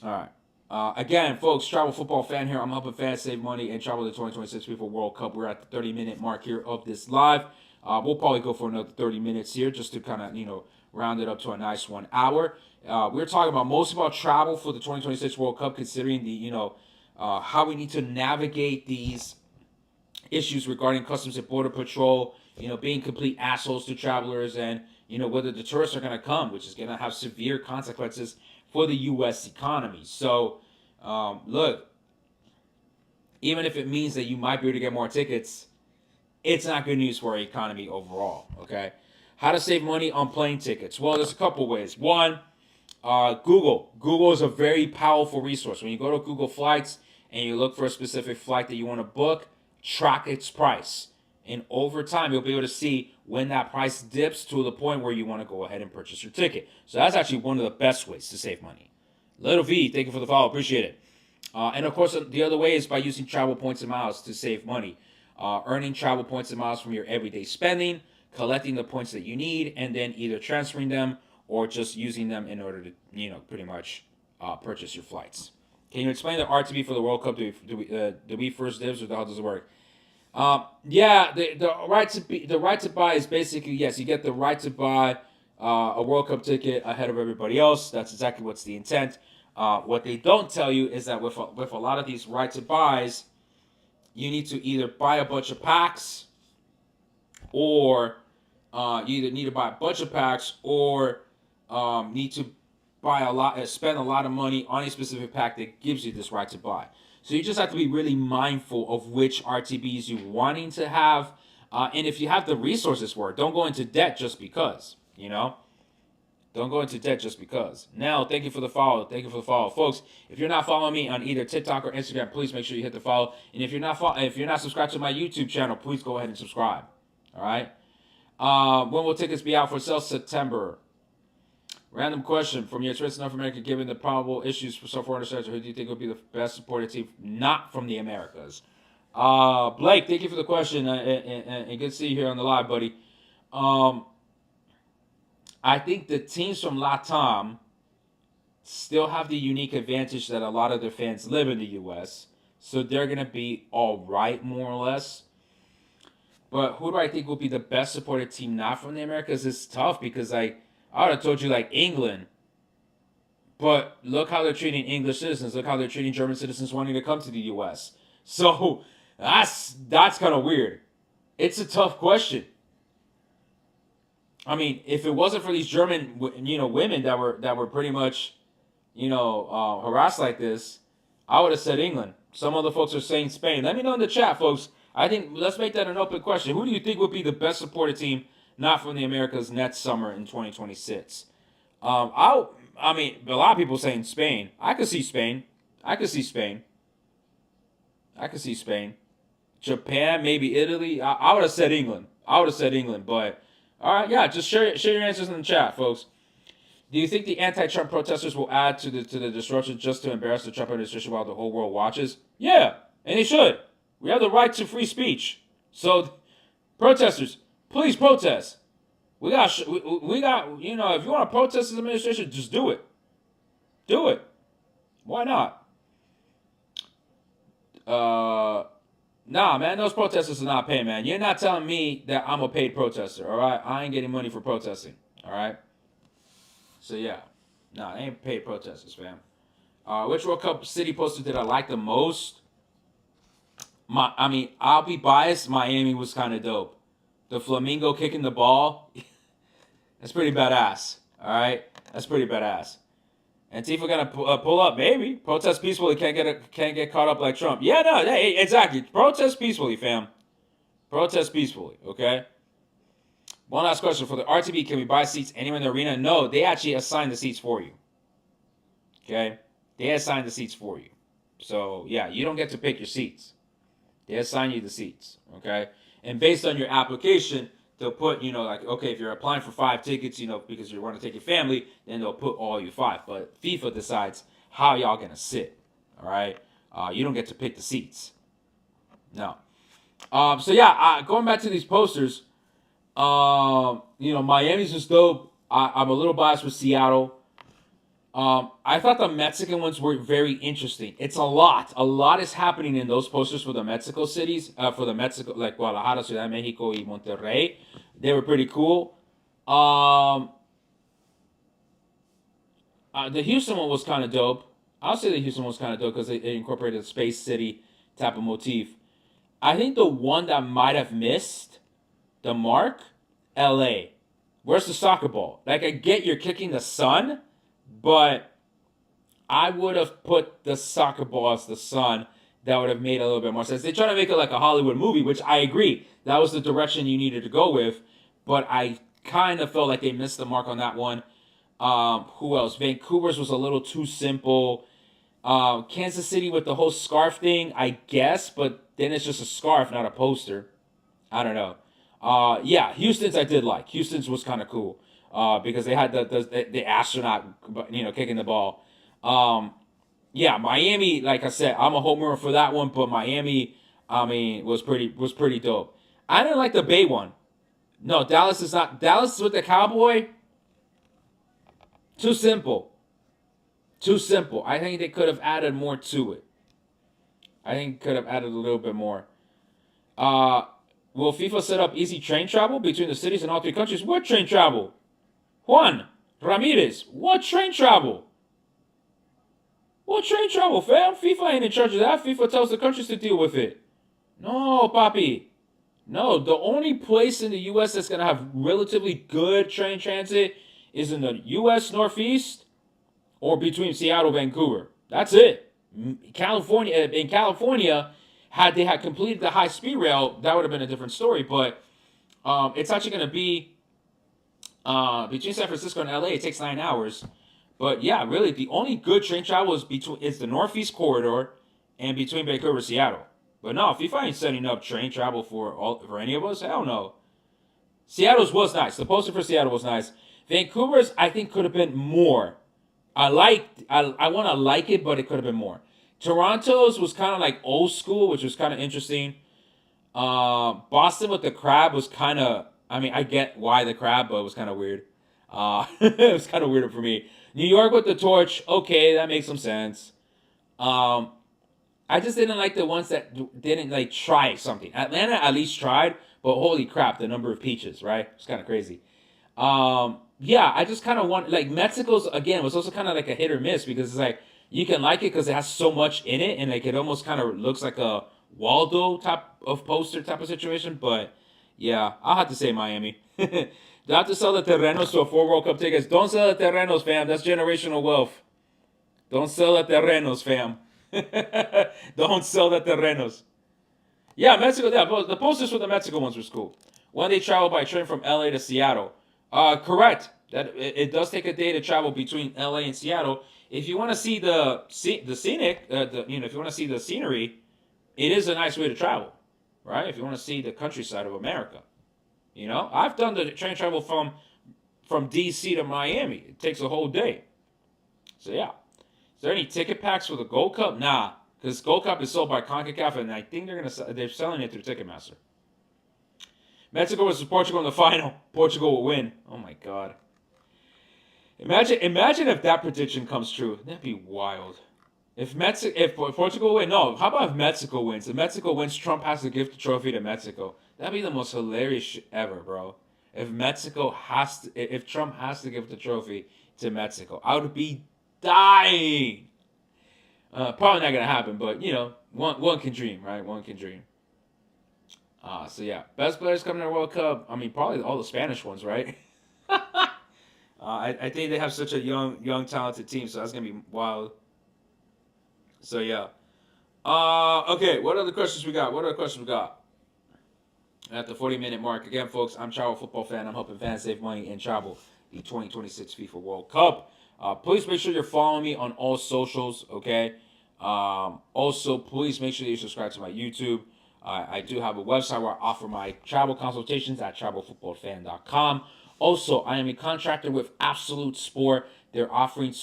[SPEAKER 1] All right. Again, folks, travel football fan here. I'm helping fans save money and travel to the 2026 FIFA World Cup. We're at the 30-minute mark here of this live. We'll probably go for another 30 minutes here just to kind of, round it up to a nice 1 hour. We're talking about most about travel for the 2026 World Cup, considering the, how we need to navigate these issues regarding Customs and Border Patrol, being complete assholes to travelers, and, whether the tourists are going to come, which is going to have severe consequences for the U.S. economy. So, look, even if it means that you might be able to get more tickets, it's not good news for our economy overall, okay? How to save money on plane tickets? Well, there's a couple ways. One, Google. Google is a very powerful resource. When you go to Google Flights and you look for a specific flight that you want to book, track its price. And over time, you'll be able to see when that price dips to the point where you want to go ahead and purchase your ticket. So that's actually one of the best ways to save money. Little V, thank you for the follow. Appreciate it. And of course, the other way is by using travel points and miles to save money. Earning travel points and miles from your everyday spending, collecting the points that you need, and then either transferring them or just using them in order to, pretty much purchase your flights. Can you explain the RTB for the World Cup? Do we first dibs, or how does it work? Yeah, the right to buy is basically, yes, you get the right to buy a World Cup ticket ahead of everybody else. That's exactly what's the intent. What they don't tell you is that with a lot of these right to buys, you need to either buy a bunch of packs, or you either need to buy a bunch of packs, or need to spend a lot of money on a specific pack that gives you this right to buy. So you just have to be really mindful of which RTBs you're wanting to have, and if you have the resources for it, don't go into debt just because. Don't go into debt just because. Now, thank you for the follow. Thank you for the follow, folks. If you're not following me on either TikTok or Instagram, please make sure you hit the follow. And if you're not subscribed to my YouTube channel, please go ahead and subscribe. All right. When will tickets be out for sale? September. Random question from your experience in North America. Given the probable issues for so far in the sector, who do you think will be the best supported team not from the Americas? Blake, thank you for the question, and good to see you here on the live, buddy. I think the teams from LATAM still have the unique advantage that a lot of their fans live in the U.S., so they're going to be all right, more or less. But who do I think will be the best supported team not from the Americas? It's tough because I would have told you like England. But look how they're treating English citizens. Look how they're treating German citizens wanting to come to the U.S. So that's kind of weird. It's a tough question. I mean, if it wasn't for these German, women that were pretty much, harassed like this, I would have said England. Some other folks are saying Spain. Let me know in the chat, folks. I think let's make that an open question. Who do you think would be the best supported team not from the Americas next summer in 2026? A lot of people saying Spain. I could see Spain. Japan, maybe Italy. I would have said England. But all right, yeah, just share your answers in the chat, folks. Do you think the anti-Trump protesters will add to the disruption just to embarrass the Trump administration while the whole world watches? Yeah, and they should. We have the right to free speech. So, protesters, please protest. We got, if you want to protest this administration, just do it. Do it. Why not? Nah, man, those protesters are not paid, man. You're not telling me that I'm a paid protester, all right? I ain't getting money for protesting, all right? So, yeah. Nah, they ain't paid protesters, fam. Which World Cup city poster did I like the most? I'll be biased. Miami was kind of dope. The flamingo kicking the ball, that's pretty badass. All right, that's pretty badass. Antifa gonna pull up, maybe protest peacefully. Can't get caught up like Trump. Yeah, no, hey, exactly. Protest peacefully, fam. Protest peacefully. Okay. One last question for the RTB: can we buy seats anywhere in the arena? No, they actually assign the seats for you. Okay, they assign the seats for you. So yeah, you don't get to pick your seats. They assign you the seats. Okay, and based on your application, they'll put, like, okay, if you're applying for 5 tickets, because you want to take your family, then they'll put all you 5. But FIFA decides how y'all gonna sit. All right, you don't get to pick the seats. No. So yeah, going back to these posters, Miami's just dope. I'm a little biased with Seattle. I thought the Mexican ones were very interesting. It's a lot. A lot is happening in those posters for the Mexico cities, for the Mexico, like Guadalajara, Ciudad de Mexico, y Monterrey. They were pretty cool. The Houston one was kind of dope. I'll say the Houston one was kind of dope because it incorporated a space city type of motif. I think the one that might have missed the mark, L.A. Where's the soccer ball? Like, I get you're kicking the sun, but I would have put the soccer ball as the sun. That would have made a little bit more sense. They try to make it like a Hollywood movie, which I agree. That was the direction you needed to go with. But I kind of felt like they missed the mark on that one. Who else? Vancouver's was a little too simple. Kansas City with the whole scarf thing, I guess. But then it's just a scarf, not a poster. I don't know. Yeah, Houston's I did like. Houston's was kind of cool because they had the astronaut, kicking the ball. Yeah, Miami, like I said, I'm a homer for that one, but Miami, I mean, was pretty dope. I didn't like the Bay one. No, Dallas is not. Dallas with the cowboy. Too simple. Too simple. I think they could have added more to it. I think could have added a little bit more. Uh, will FIFA set up easy train travel between the cities in all 3 countries? What train travel? Juan Ramirez, what train travel? What train travel, fam? FIFA ain't in charge of that. FIFA tells the countries to deal with it. No, papi. No, the only place in the U.S. that's going to have relatively good train transit is in the U.S. Northeast or between Seattle and Vancouver. That's it. California, in California, had they had completed the high speed rail, that would have been a different story. But it's actually going to be between San Francisco and LA. It takes 9 hours. But yeah, really, the only good train travel is the Northeast Corridor and between Vancouver and Seattle. But no, FIFA ain't setting up train travel for any of us. Hell no. Seattle's was nice. The poster for Seattle was nice. Vancouver's, I think, could have been more. I want to like it, but it could have been more. Toronto's was kind of like old school, which was kind of interesting. Boston with the crab was kind of. I mean, I get why the crab, but it was kind of weird. It was kind of weird for me. New York with the torch, okay, that makes some sense. I just didn't like the ones that didn't like try something. Atlanta at least tried, but holy crap, the number of peaches, right? It's kind of crazy. Yeah, I just kind of want like Mexico's again was also kind of like a hit or miss because it's like you can like it because it has so much in it and like it almost kind of looks like a Waldo type of poster type of situation. But yeah, I'll have to say Miami. Do I have to sell the terrenos to afford World Cup tickets? Don't sell the terrenos, fam. That's generational wealth. Don't sell the terrenos, fam. Don't sell the terrenos. Yeah, Mexico. Yeah, the posters for the Mexico ones was cool. When they travel by train from LA to Seattle. Correct. That it does take a day to travel between LA and Seattle. If you want to see the scenic, if you want to see the scenery, it is a nice way to travel, right? If you want to see the countryside of America, I've done the train travel from DC to Miami. It takes a whole day. So yeah. Is there any ticket packs for the Gold Cup? Nah, because Gold Cup is sold by CONCACAF, and I think they're selling it through Ticketmaster. Mexico versus Portugal in the final. Portugal will win. Oh my god. Imagine if that prediction comes true. That'd be wild. If Portugal win, no. How about if Mexico wins? If Mexico wins, Trump has to give the trophy to Mexico. That'd be the most hilarious shit ever, bro. If Trump has to give the trophy to Mexico, I would be dying. Probably not gonna happen, but one can dream, right? One can dream. So yeah, best players coming to the World Cup. I mean, probably all the Spanish ones, right? I think they have such a young, talented team, so that's gonna be wild. So yeah. Okay. What other questions we got? What other questions we got? At the 40-minute mark, again, folks, I'm Travel Football Fan. I'm helping fans save money and travel the 2026 FIFA World Cup. Please make sure you're following me on all socials, okay? Also, please make sure that you subscribe to my YouTube. I do have a website where I offer my travel consultations at travelfootballfan.com. Also, I am a contractor with Absolute Sport. They're offering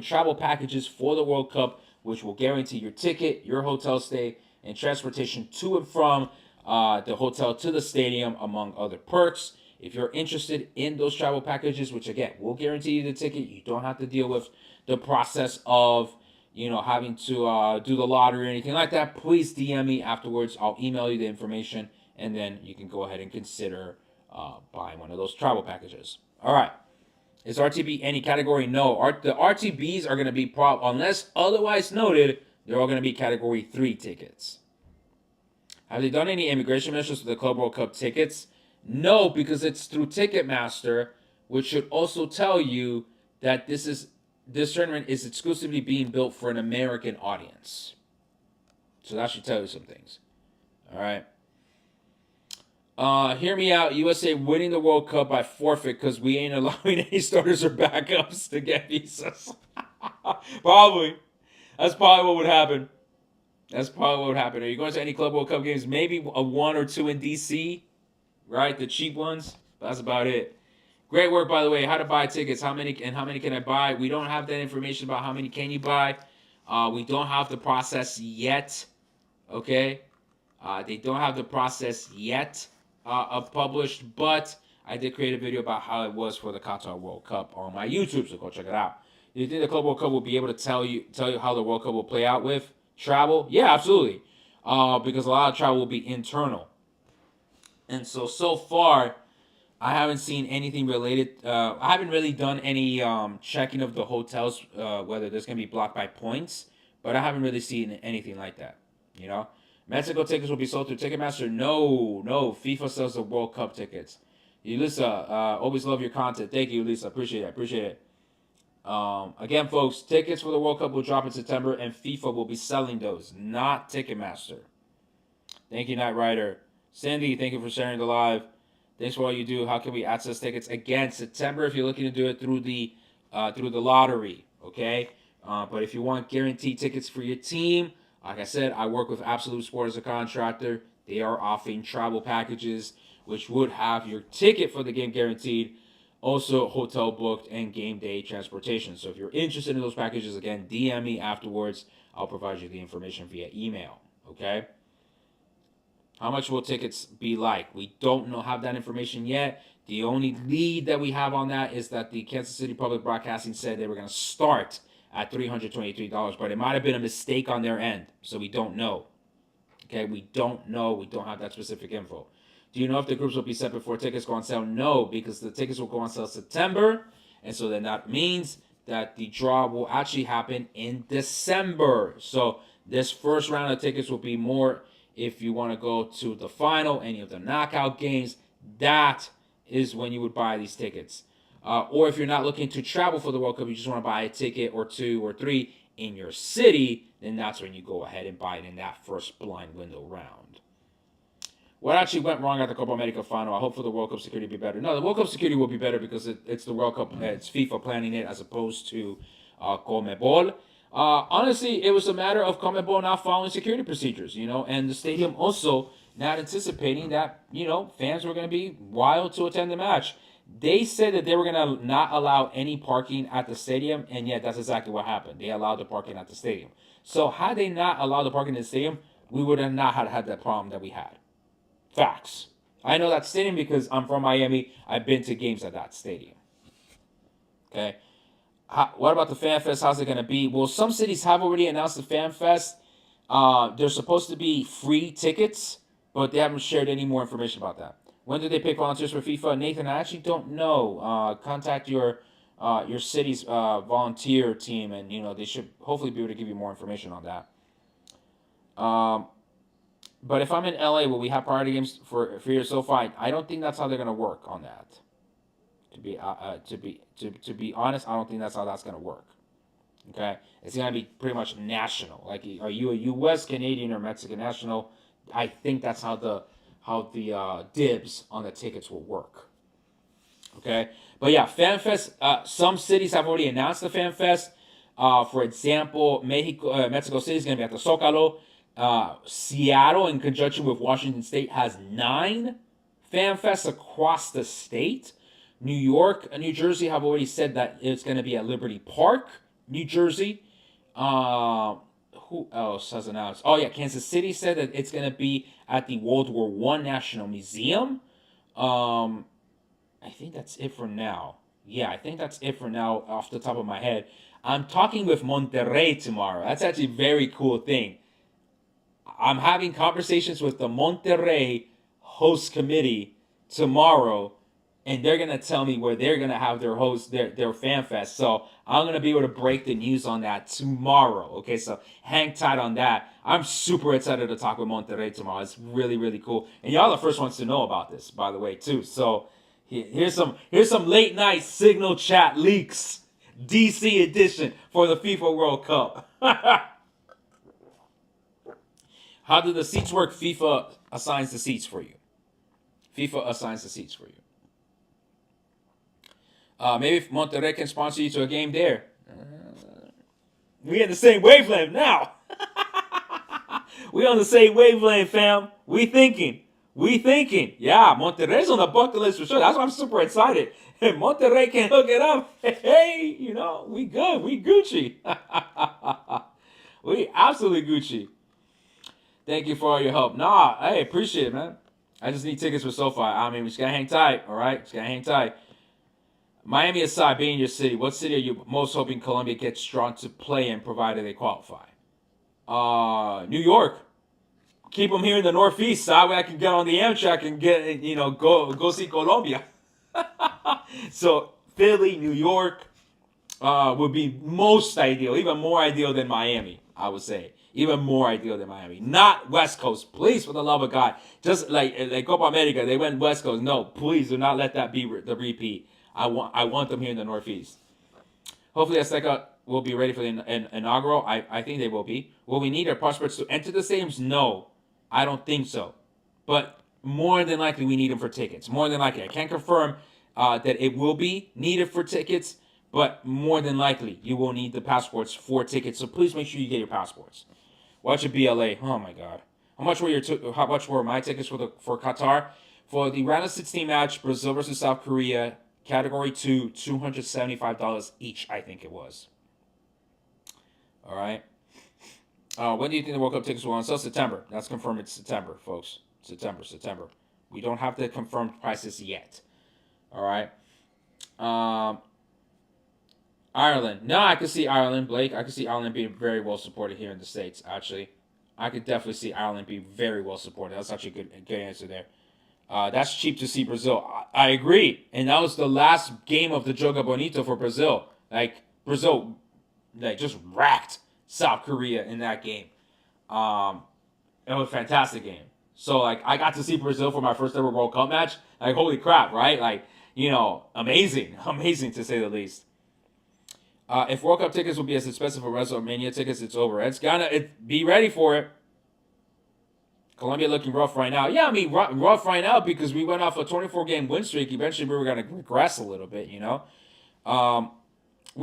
[SPEAKER 1] travel packages for the World Cup, which will guarantee your ticket, your hotel stay, and transportation to and from the hotel to the stadium, among other perks. If you're interested in those travel packages, which again will guarantee you the ticket, you don't have to deal with the process of having to do the lottery or anything like that. Please DM me afterwards. I'll email you the information, and then you can go ahead and consider buying one of those travel packages. All right. Is RTB any category? No. The RTBs are going to be unless otherwise noted. They're all going to be category 3 tickets. Have they done any immigration measures for the Club World Cup tickets? No, because it's through Ticketmaster, which should also tell you that this tournament is exclusively being built for an American audience. So that should tell you some things. All right. Hear me out. USA winning the World Cup by forfeit because we ain't allowing any starters or backups to get visas. Probably. That's probably what would happen. That's probably what would happen. Are you going to any Club World Cup games? Maybe a one or two in DC, right? The cheap ones. That's about it. Great work, by the way. How to buy tickets? How many can I buy? We don't have that information about how many can you buy. We don't have the process yet. Okay, they don't have the process yet published, but I did create a video about how it was for the Qatar World Cup on my YouTube, so go check it out. Do you think the Club World Cup will be able to tell you how the World Cup will play out with travel? Yeah, absolutely. Because a lot of travel will be internal, and so far I haven't seen anything related. I haven't really done any checking of the hotels, whether there's gonna be blocked by points, but I haven't really seen anything like that. You know, Mexico tickets will be sold through Ticketmaster. No, no, FIFA sells the World Cup tickets. Elisa, always love your content. Thank you, Elisa. Appreciate it. Appreciate it. Again, folks, tickets for the World Cup will drop in September, and FIFA will be selling those, not Ticketmaster. Thank you, Knight Rider. Sandy, thank you for sharing the live. Thanks for all you do. How can we access tickets again? September, if you're looking to do it through the lottery, okay. But if you want guaranteed tickets for your team, like I said, I work with Absolute Sport as a contractor. They are offering travel packages, which would have your ticket for the game guaranteed, also hotel booked and game day transportation. So if you're interested in those packages, again, DM me afterwards. I'll provide you the information via email. Okay. How much will tickets be like? We don't know have that information yet. The only lead that we have on that is that the Kansas City Public Broadcasting said they were going to start at $323, but it might have been a mistake on their end, so we don't know. Okay, we don't know. We don't have that specific info. Do you know if the groups will be set before tickets go on sale? No, because the tickets will go on sale September, and so then that means that the draw will actually happen in December. So this first round of tickets will be more if you want to go to the final, any of the knockout games. That is when you would buy these tickets. Or if you're not looking to travel for the World Cup, you just want to buy a ticket or two or three in your city, then that's when you go ahead and buy it in that first blind window round. What actually went wrong at the Copa America final? I hope for the World Cup security to be better. No, the World Cup security will be better because it's the World Cup. It's FIFA planning it as opposed to CONMEBOL. Honestly, it was a matter of CONMEBOL not following security procedures, and the stadium also not anticipating that, fans were going to be wild to attend the match. They said that they were going to not allow any parking at the stadium, and yet that's exactly what happened. They allowed the parking at the stadium. So had they not allowed the parking in the stadium, we would have not had that problem that we had. Facts. I know that stadium because I'm from Miami. I've been to games at that stadium. Okay. What about the Fan Fest? How's it going to be? Well, some cities have already announced the Fan Fest. There's supposed to be free tickets, but they haven't shared any more information about that. When do they pick volunteers for FIFA? Nathan, I actually don't know. Contact your city's volunteer team, and they should hopefully be able to give you more information on that. But if I'm in LA, will we have priority games for your SoFi? I don't think that's how they're gonna work on that. To be honest, I don't think that's how that's gonna work. Okay, it's gonna be pretty much national. Like, are you a U.S., Canadian, or Mexican national? I think that's how the dibs on the tickets will work. Okay, but yeah, FanFest. Some cities have already announced the FanFest. For example, Mexico City is going to be at the Zocalo. Seattle, in conjunction with Washington State, has 9 FanFests across the state. New York and New Jersey have already said that it's going to be at Liberty Park, New Jersey. Uh, who else has announced? Oh yeah, Kansas City said that it's going to be at the World War One National Museum. Um, I think that's it for now. Yeah, I think that's it for now off the top of my head. I'm talking with Monterrey tomorrow. That's actually a very cool thing. I'm having conversations with the Monterrey host committee tomorrow, and they're gonna tell me where they're gonna have their fan fest. So I'm gonna be able to break the news on that tomorrow. Okay, so hang tight on that. I'm super excited to talk with Monterrey tomorrow. It's really really cool, and y'all are the first ones to know about this, by the way, too. So here's some late night signal chat leaks, DC edition for the FIFA World Cup. How do the seats work? FIFA assigns the seats for you. FIFA assigns the seats for you. Maybe if Monterrey can sponsor you to a game there. We in the same wavelength now. We on the same wavelength, fam. We thinking. We thinking. Yeah, Monterrey's on the bucket list for sure. That's why I'm super excited. If Monterrey can hook it up, hey, we good. We Gucci. We absolutely Gucci. Thank you for all your help. Nah, hey, appreciate it, man. I just need tickets for SoFi. I mean, we just gotta hang tight, all right? Just gotta hang tight. Miami aside, being your city, what city are you most hoping Colombia gets drawn to play in, provided they qualify? New York. Keep them here in the Northeast, so that way I can get on the Amtrak and go see Colombia. So Philly, New York, would be most ideal, even more ideal than Miami, I would say. Even more ideal than Miami. Not West Coast. Please, for the love of God. Just like Copa America, they went West Coast. No, please do not let that be the repeat. I want them here in the Northeast. Hopefully Azteca will be ready for the inaugural. I think they will be. Will we need our prospects to enter the stadiums? No, I don't think so. But more than likely, we need them for tickets. More than likely. I can't confirm that it will be needed for tickets, but more than likely, you will need the passports for tickets. So please make sure you get your passports. Watch a BLA. Oh my God. How much were my tickets for Qatar? For the round of 16 match, Brazil versus South Korea, Category 2, $275 each, I think it was. All right. When do you think the World Cup tickets will on sale? September. That's confirmed. It's September, folks. September. We don't have the confirmed prices yet. All right. Ireland. No, I could see Ireland, Blake. I could see Ireland being very well supported here in the States, actually. I could definitely see Ireland being very well supported. That's actually a good answer there. That's cheap to see Brazil. I agree. And that was the last game of the Joga Bonito for Brazil. Brazil just racked South Korea in that game. It was a fantastic game. So, I got to see Brazil for my first ever World Cup match. Holy crap, right? Amazing. Amazing, to say the least. If World Cup tickets will be as expensive as WrestleMania tickets, it's over. Be ready for it. Colombia looking rough right now. Yeah, I mean, rough right now because we went off a 24-game win streak. Eventually, we were going to regress a little bit, We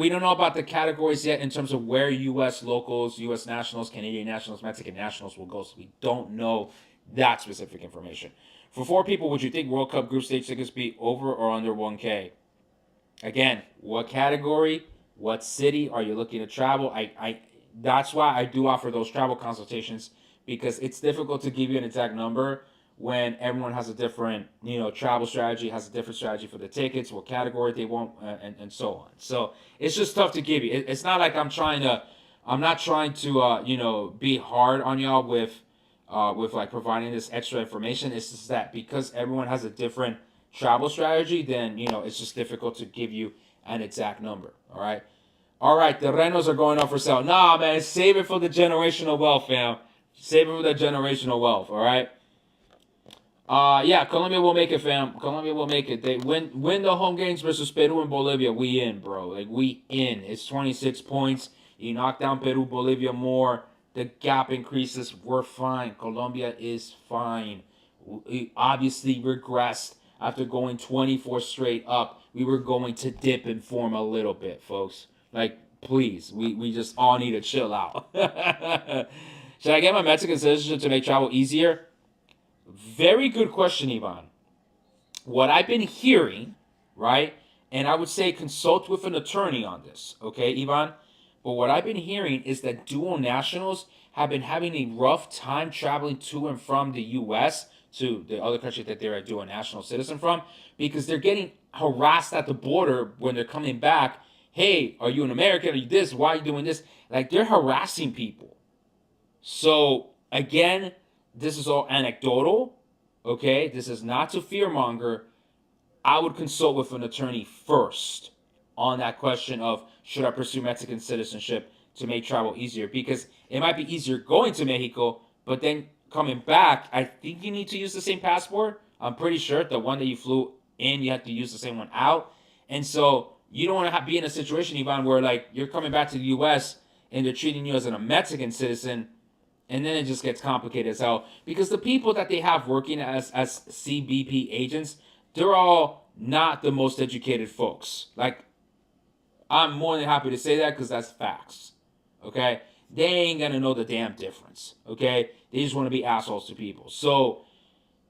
[SPEAKER 1] don't know about the categories yet in terms of where U.S. locals, U.S. nationals, Canadian nationals, Mexican nationals will go. So we don't know that specific information. For 4 people, would you think World Cup group stage tickets be over or under 1K? Again, what category, what city are you looking to travel? That's why I do offer those travel consultations, because it's difficult to give you an exact number when everyone has a different, travel strategy, has a different strategy for the tickets, what category they want, and so on. So it's just tough to give you. It's not like I'm not trying to, be hard on y'all with providing this extra information. It's just that because everyone has a different travel strategy, then, it's just difficult to give you an exact number. All right, the Renos are going up for sale. Nah, man, save it for the generational wealth, fam. Save it for the generational wealth, all right? Yeah, Colombia will make it, fam. Colombia will make it. They win the home games versus Peru and Bolivia. We in, bro. Like we in. It's 26 points. You knock down Peru, Bolivia more. The gap increases. We're fine. Colombia is fine. We obviously regressed after going 24 straight up. We were going to dip in form a little bit, folks. Like, please, we just all need to chill out. Should I get my Mexican citizenship to make travel easier? Very good question, Ivan. What I've been hearing, right? And I would say consult with an attorney on this, okay, Ivan? But what I've been hearing is that dual nationals have been having a rough time traveling to and from the U.S. to the other country that they're a dual national citizen from because they're getting harassed at the border when they're coming back. Hey, are you an American? Are you this? Why are you doing this? Like they're harassing people. So again, this is all anecdotal. Okay, this is not to fearmonger. I would consult with an attorney first on that question of should I pursue Mexican citizenship to make travel easier because it might be easier going to Mexico, but then coming back, I think you need to use the same passport. I'm pretty sure the one that you flew in, you have to use the same one out, and so you don't want to be in a situation, Ivan, where like you're coming back to the U.S. and they're treating you as a Mexican citizen and then it just gets complicated as hell because the people that they have working as CBP agents, they're all not the most educated folks. Like, I'm more than happy to say that because that's facts. Okay? They ain't gonna know the damn difference. Okay? They just want to be assholes to people. So,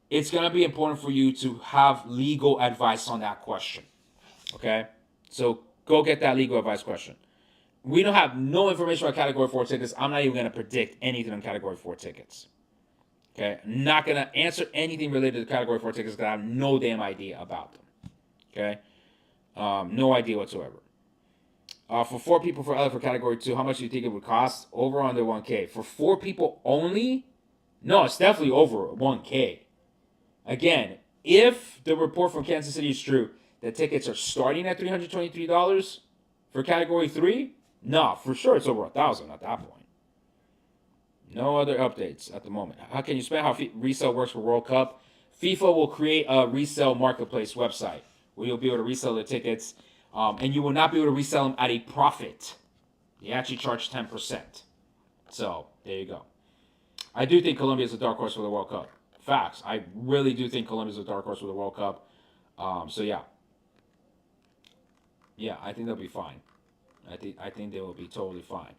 [SPEAKER 1] it's gonna be important for you to have legal advice on that question. Okay? So, go get that legal advice question. We don't have no information on Category 4 tickets. I'm not even going to predict anything on Category 4 tickets. Okay? I'm not going to answer anything related to Category 4 tickets because I have no damn idea about them. Okay? No idea whatsoever. For 4 people for Category 2, how much do you think it would cost? Over or under 1K? For 4 people only? No, it's definitely over 1K. Again, if the report from Kansas City is true, the tickets are starting at $323 for Category 3, no, for sure it's over 1,000 at that point. No other updates at the moment. How can you explain how resale works for World Cup? FIFA will create a resale marketplace website where you'll be able to resell the tickets, and you will not be able to resell them at a profit. They actually charge 10%. So there you go. I do think Colombia is a dark horse for the World Cup. Facts. I really do think Colombia is a dark horse for the World Cup. So yeah, I think they'll be fine. I think they will be totally fine.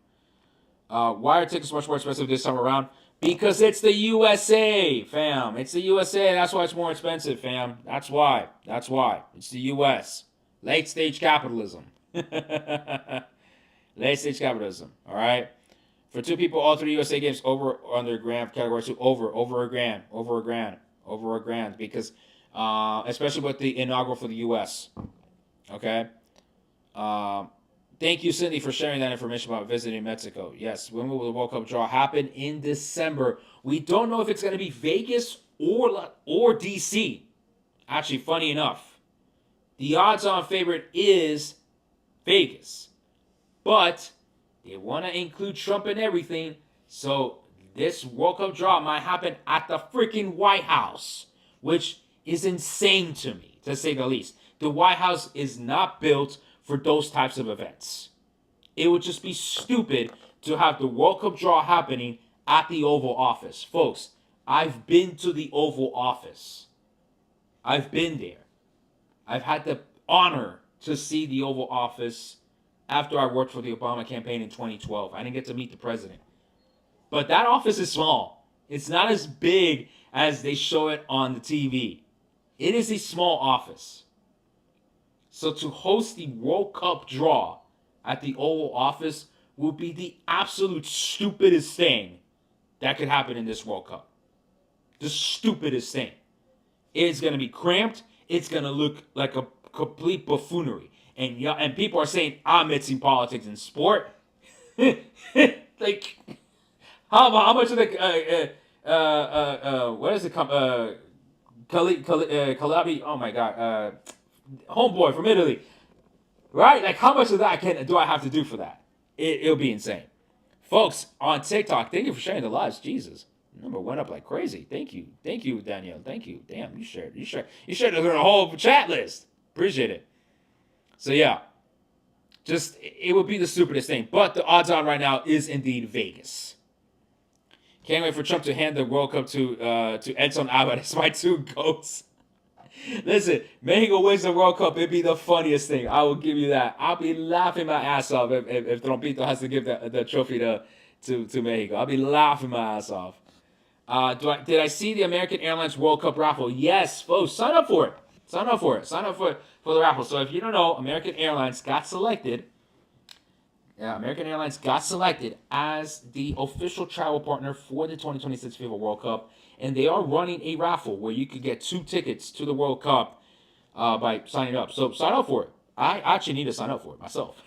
[SPEAKER 1] Why are tickets much more expensive this time around? Because it's the USA, fam. It's the USA. That's why it's more expensive, fam. That's why. That's why. It's the US. Late stage capitalism. Late stage capitalism. All right. For 2 people, all 3 USA games over or under a grand. Category 2 over a grand, over a grand. Because especially with the inaugural for the US. Okay. Thank you, Cindy, for sharing that information about visiting Mexico. Yes, when will the World Cup draw happen? In December. We don't know if it's going to be Vegas or DC. Actually, funny enough, the odds-on favorite is Vegas, but they want to include Trump and everything. So this World Cup draw might happen at the freaking White House, which is insane to me, to say the least. The White House is not built for those types of events. It would just be stupid to have the World Cup draw happening at the Oval Office. Folks, I've been to the Oval Office. I've been there. I've had the honor to see the Oval Office after I worked for the Obama campaign in 2012. I didn't get to meet the president. But that office is small. It's not as big as they show it on the TV. It is a small office. So to host the World Cup draw at the Oval Office would be the absolute stupidest thing that could happen in this World Cup. The stupidest thing. It's going to be cramped. It's going to look like a complete buffoonery. And people are saying, I'm mixing politics and sport. Like, how much of the, what is it, Calabi, oh my God, homeboy from Italy, right? Like, how much of that do I have to do for that? It'll be insane. Folks, on TikTok, thank you for sharing the lives. Jesus. Number went up like crazy. Thank you, Danielle. Thank you. Damn, you shared the whole chat list. Appreciate it. So yeah, just it would be the stupidest thing. But the odds on right now is indeed Vegas. Can't wait for Trump to hand the World Cup to Edson Alvarez, my two goats. Listen, Mexico wins the World Cup, it'd be the funniest thing. I will give you that. I'll be laughing my ass off if Trompito has to give the trophy to Mexico. I'll be laughing my ass off. Did I see the American Airlines World Cup raffle? Yes, folks, sign up for it. Sign up for it. Sign up for the raffle. So if you don't know, American Airlines got selected. Yeah, American Airlines got selected as the official travel partner for the 2026 FIFA World Cup, and they are running a raffle where you could get 2 tickets to the World Cup by signing up. So sign up for it. I actually need to sign up for it myself.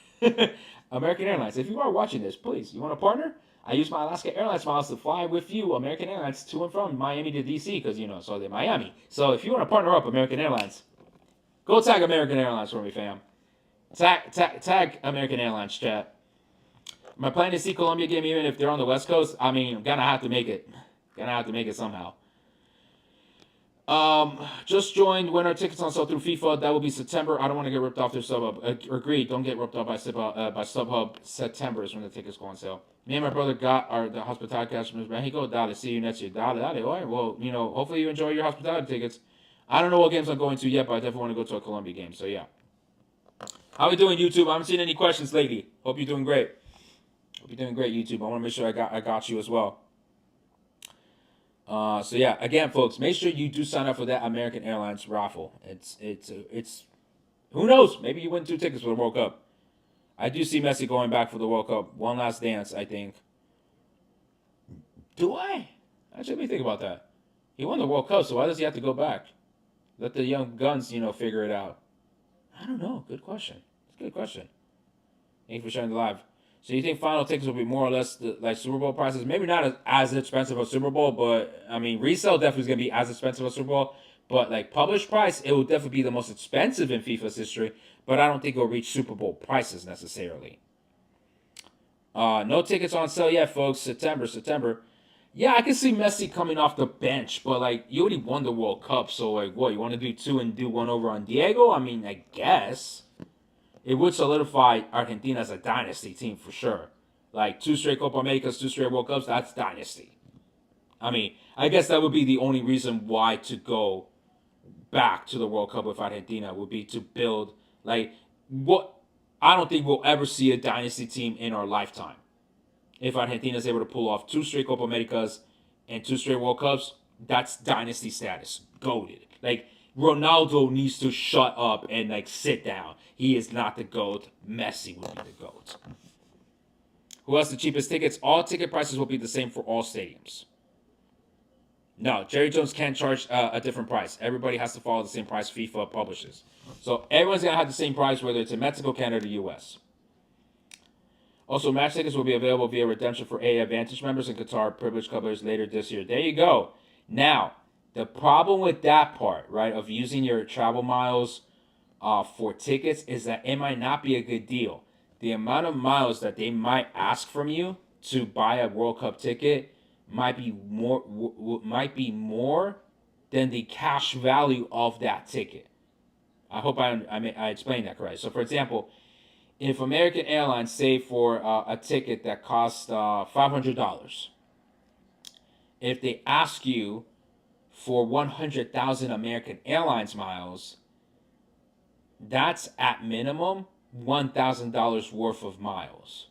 [SPEAKER 1] American Airlines, if you are watching this, please, you want to partner? I use my Alaska Airlines miles to fly with you, American Airlines, to and from Miami to DC, because, so they're Miami. So if you want to partner up, American Airlines, go tag American Airlines for me, fam. Tag American Airlines, chat. Am I planning to see Colombia game even if they're on the West Coast? I mean, I'm gonna have to make it. Gonna have to make it somehow. Just joined. When our tickets on sale through FIFA, that will be September. I don't want to get ripped off through StubHub. Agreed. Don't get ripped off by StubHub. September is when the tickets go on sale. Me and my brother got the hospitality cash from Mexico. Dale, see you next year. Dale. All right. Well, hopefully you enjoy your hospitality tickets. I don't know what games I'm going to yet, but I definitely want to go to a Colombia game. So yeah. How we doing, YouTube? I haven't seen any questions lately. Hope you're doing great. Hope you're doing great, YouTube. I want to make sure I got you as well. So yeah, again, folks, make sure you do sign up for that American Airlines raffle. It's who knows? Maybe you win 2 tickets for the World Cup. I do see Messi going back for the World Cup. One last dance, I think. Do I? Actually, let me think about that. He won the World Cup, so why does he have to go back? Let the young guns, figure it out. I don't know. Good question. It's a good question. Thank you for sharing the live. So you think final tickets will be more or less like Super Bowl prices? Maybe not as expensive as Super Bowl, but I mean resale definitely is gonna be as expensive as Super Bowl. But like published price, it will definitely be the most expensive in FIFA's history. But I don't think it will reach Super Bowl prices necessarily. No tickets on sale yet, folks. September. Yeah, I can see Messi coming off the bench, but like you already won the World Cup, so like what you want to do 2 and do 1 over on Diego? I mean, I guess. It would solidify Argentina as a dynasty team for sure. Like 2 straight Copa Americas, 2 straight World Cups, that's dynasty. I mean, I guess that would be the only reason why to go back to the World Cup with Argentina would be to build like what I don't think we'll ever see a dynasty team in our lifetime. If Argentina is able to pull off 2 straight Copa Americas and 2 straight World Cups, that's dynasty status. Goated. Like Ronaldo needs to shut up and like sit down. He is not the GOAT. Messi will be the GOAT. Who has the cheapest tickets? All ticket prices will be the same for all stadiums. No, Jerry Jones can't charge a different price. Everybody has to follow the same price FIFA publishes. So everyone's going to have the same price, whether it's in Mexico, Canada, or US. Also, match tickets will be available via redemption for AA Advantage members and Qatar Privilege Clubbers later this year. There you go. Now, the problem with that part, right, of using your travel miles for tickets is that it might not be a good deal. The amount of miles that they might ask from you to buy a World Cup ticket might be more than the cash value of that ticket. I hope I explained that correctly. So, for example, if American Airlines say for a ticket that costs $500, if they ask you for 100,000 American Airlines miles, that's at minimum $1,000 worth of miles.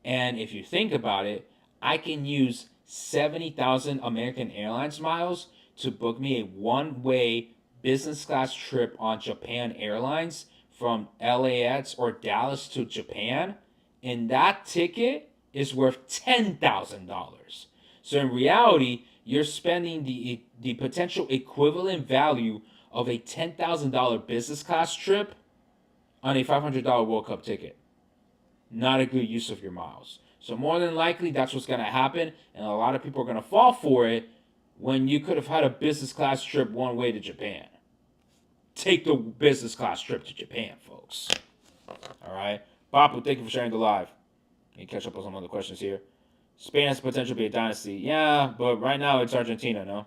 [SPEAKER 1] And if you think about it, I can use 70,000 American Airlines miles to book me a one-way business class trip on Japan Airlines from LAX or Dallas to Japan, and that ticket is worth $10,000. So in reality, you're spending the potential equivalent value of a $10,000 business class trip on a $500 World Cup ticket. Not a good use of your miles. So more than likely, that's what's going to happen, and a lot of people are going to fall for it when you could have had a business class trip one way to Japan. Take the business class trip to Japan, folks. All right? Bapu, thank you for sharing the live. Let me catch up on some other questions here. Spain has potential to be a dynasty. Yeah, but right now it's Argentina, no?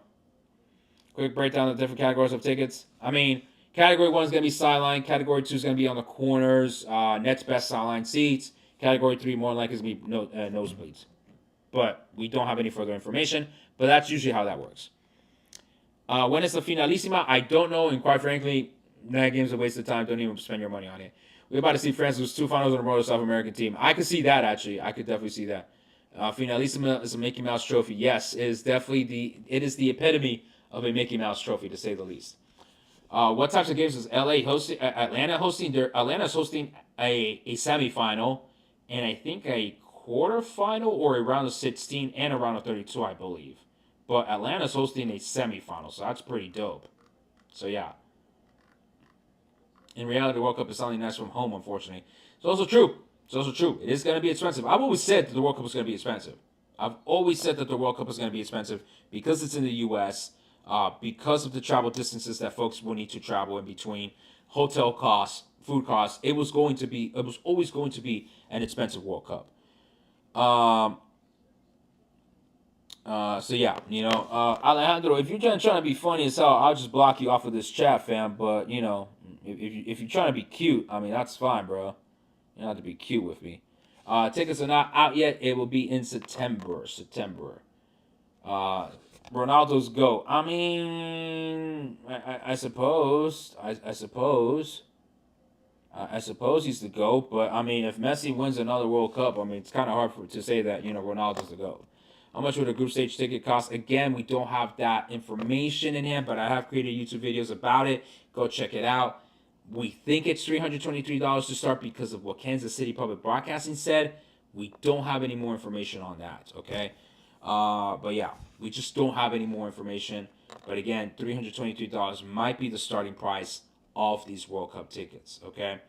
[SPEAKER 1] Quick breakdown of the different categories of tickets. I mean, category 1 is going to be sideline. Category 2 is going to be on the corners. Next best sideline seats. Category 3 more likely is going to be nosebleeds. But we don't have any further information. But that's usually how that works. When is the finalissima? I don't know, and quite frankly, that game's a waste of time. Don't even spend your money on it. We're about to see France lose 2 finals in a row to South American team. I could see that, actually. I could definitely see that. Finalissima is a Mickey Mouse trophy. Yes, it is definitely the epitome of a Mickey Mouse trophy, to say the least. What types of games is LA hosting? Atlanta hosting? Atlanta's hosting a semifinal, and I think a quarterfinal or a round of 16 and a round of 32, I believe. But Atlanta's hosting a semifinal, so that's pretty dope. So yeah. In reality, the World Cup is only nice from home, unfortunately. It's also true. It's also true. It is going to be expensive. I've always said that the World Cup is going to be expensive. I've always said that the World Cup is going to be expensive because it's in the U.S., because of the travel distances that folks will need to travel in between, hotel costs, food costs. It was always going to be an expensive World Cup. So yeah, Alejandro, if you're trying to be funny as hell, I'll just block you off of this chat, fam. But if you're trying to be cute, I mean that's fine, bro. You don't have to be cute with me. Tickets are not out yet. It will be in September. Ronaldo's GOAT. I mean, I suppose. I suppose he's the GOAT. But I mean, if Messi wins another World Cup, I mean, it's kind of hard to say that Ronaldo's the GOAT. How much would a group stage ticket cost? Again, we don't have that information in hand, but I have created YouTube videos about it. Go check it out. We think it's $323 to start because of what Kansas City Public Broadcasting said. We don't have any more information on that, okay? But yeah, we just don't have any more information. But again, $323 might be the starting price of these World Cup tickets, okay?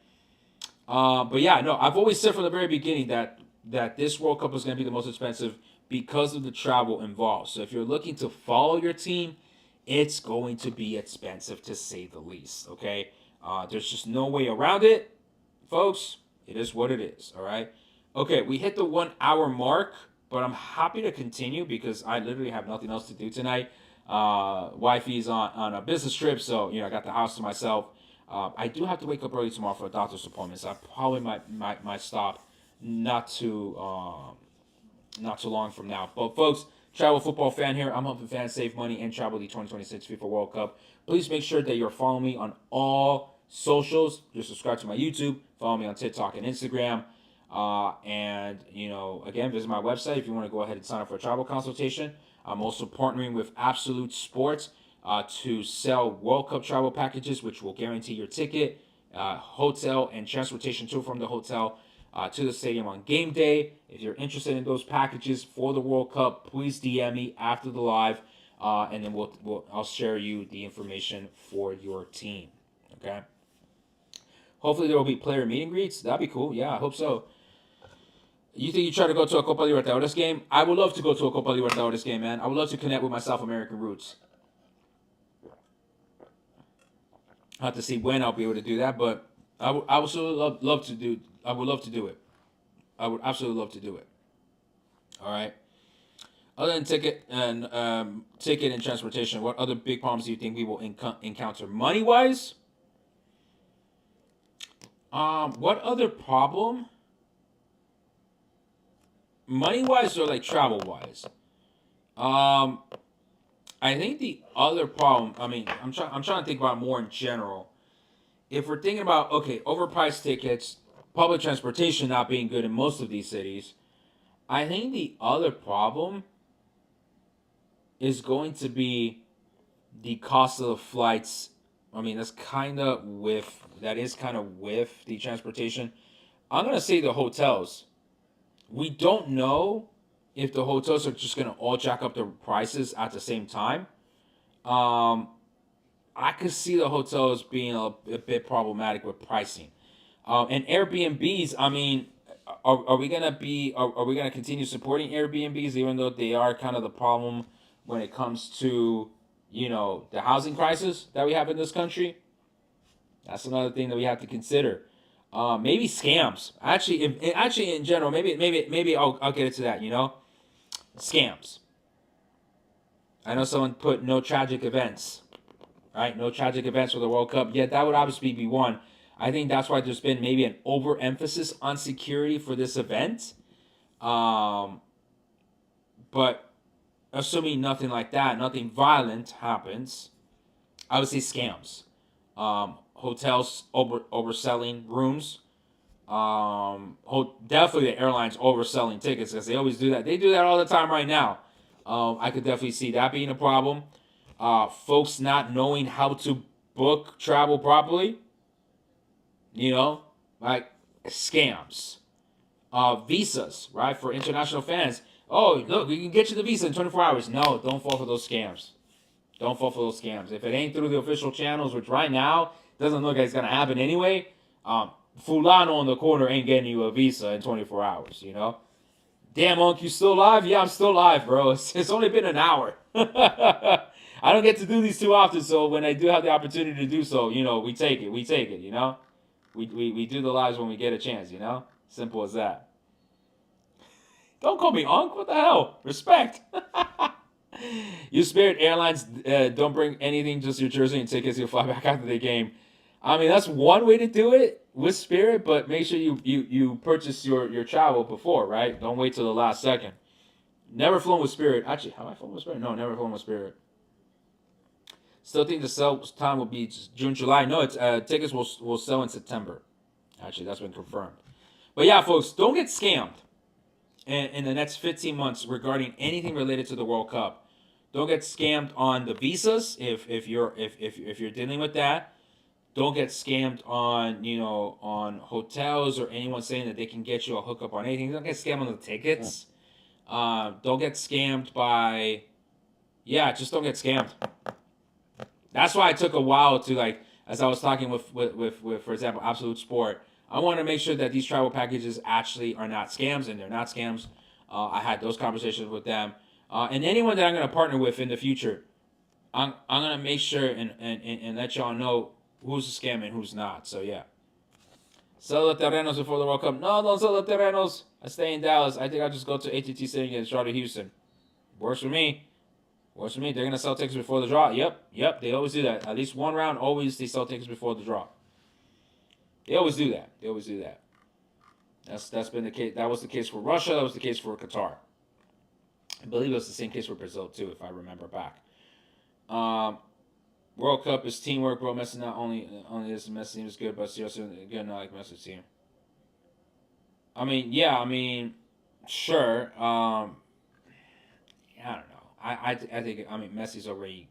[SPEAKER 1] But yeah, no, I've always said from the very beginning that this World Cup is going to be the most expensive because of the travel involved. So if you're looking to follow your team, it's going to be expensive to say the least, okay? There's just no way around it, folks. It is what it is, all right? Okay, we hit the 1 hour mark, but I'm happy to continue because I literally have nothing else to do tonight. Wifey's on a business trip, so I got the house to myself. I do have to wake up early tomorrow for a doctor's appointment, so I probably might stop not too long from now. But folks, travel football fan here. I'm helping fans save money and travel the 2026 FIFA World Cup. Please make sure that you're following me on all socials. Just subscribe to my YouTube. Follow me on TikTok and Instagram. And again, visit my website if you want to go ahead and sign up for a travel consultation. I'm also partnering with Absolute Sports to sell World Cup travel packages, which will guarantee your ticket, hotel, and transportation to from the hotel to the stadium on game day. If you're interested in those packages for the World Cup, please DM me after the live, and then I'll share you the information for your team. Okay. Hopefully there will be player meet and greets. That'd be cool. Yeah, I hope so. You think you try to go to a Copa Libertadores game? I would love to go to a Copa Libertadores game, man. I would love to connect with my South American roots. I have to see when I'll be able to do that, but I would absolutely love to do. I would love to do it. I would absolutely love to do it. All right. Other than ticket and transportation, what other big problems do you think we will encounter money wise? What other problem? Money wise or like travel wise? I think the other problem. I mean, I'm trying to think about more in general. If we're thinking about overpriced tickets, public transportation not being good in most of these cities, I think the other problem is going to be the cost of the flights. I mean, that is kind of with the transportation. I'm gonna say the hotels. We don't know if the hotels are just gonna all jack up their prices at the same time. I could see the hotels being a bit problematic with pricing. And Airbnbs, I mean, are we gonna continue supporting Airbnbs even though they are kind of the problem when it comes to the housing crisis that we have in this country? That's another thing that we have to consider. Maybe scams. Actually, in general, maybe I'll get into that. scams. I know someone put no tragic events, right? No tragic events for the World Cup. Yeah, that would obviously be one. I think that's why there's been maybe an overemphasis on security for this event. But assuming nothing like that, nothing violent happens, I would say scams. Hotels overselling rooms. Definitely the airlines overselling tickets because they always do that. They do that all the time right now. I could definitely see that being a problem. Folks not knowing how to book travel properly. You know, like scams. Visas, right, for international fans. Oh, look, we can get you the visa in 24 hours. No, don't fall for those scams. Don't fall for those scams. If it ain't through the official channels, which right now doesn't look like it's gonna happen anyway, Fulano on the corner ain't getting you a visa in 24 hours. You know, damn, Unc, you still live? Yeah, I'm still live, bro. It's only been an hour. I don't get to do these too often, so when I do have the opportunity to do so, you know, we take it. We take it. You know, we do the lives when we get a chance. You know, simple as that. Don't call me Unc. What the hell? Respect. You Spirit Airlines don't bring anything, just your jersey and tickets. You'll fly back after the game. I mean, that's one way to do it with Spirit, but make sure you purchase your travel before, right? Don't wait till the last second. Never flown with Spirit. Actually, have I flown with Spirit? No, never flown with Spirit. Still think the sell time will be June, July. No, it's tickets will sell in September. Actually, that's been confirmed. But yeah, folks, don't get scammed in the next 15 months regarding anything related to the World Cup. Don't get scammed on the visas if you're dealing with that. Don't get scammed on on hotels or anyone saying that they can get you a hookup on anything. Don't get scammed on the tickets. Don't get scammed by just don't get scammed. That's why it took a while to as I was talking with for example Absolute Sport. I want to make sure that these travel packages actually are not scams, and they're not scams. I had those conversations with them. And anyone that I'm going to partner with in the future, I'm going to make sure and let y'all know who's a scam and who's not. So, yeah. Sell the terrenos before the World Cup. No, don't sell the terrenos. I stay in Dallas. I think I'll just go to AT&T Stadium against Charlotte Houston. Works for me. Works for me. They're going to sell tickets before the draw. Yep. They always do that. At least one round, always they sell tickets before the draw. They always do that. That's been the case. That was the case for Russia. That was the case for Qatar. I believe it was the same case for Brazil too, if I remember back. World Cup is teamwork, bro. Messi not only is Messi team is good, but seriously good, not like Messi's team. I mean, sure. I don't know. I think Messi's already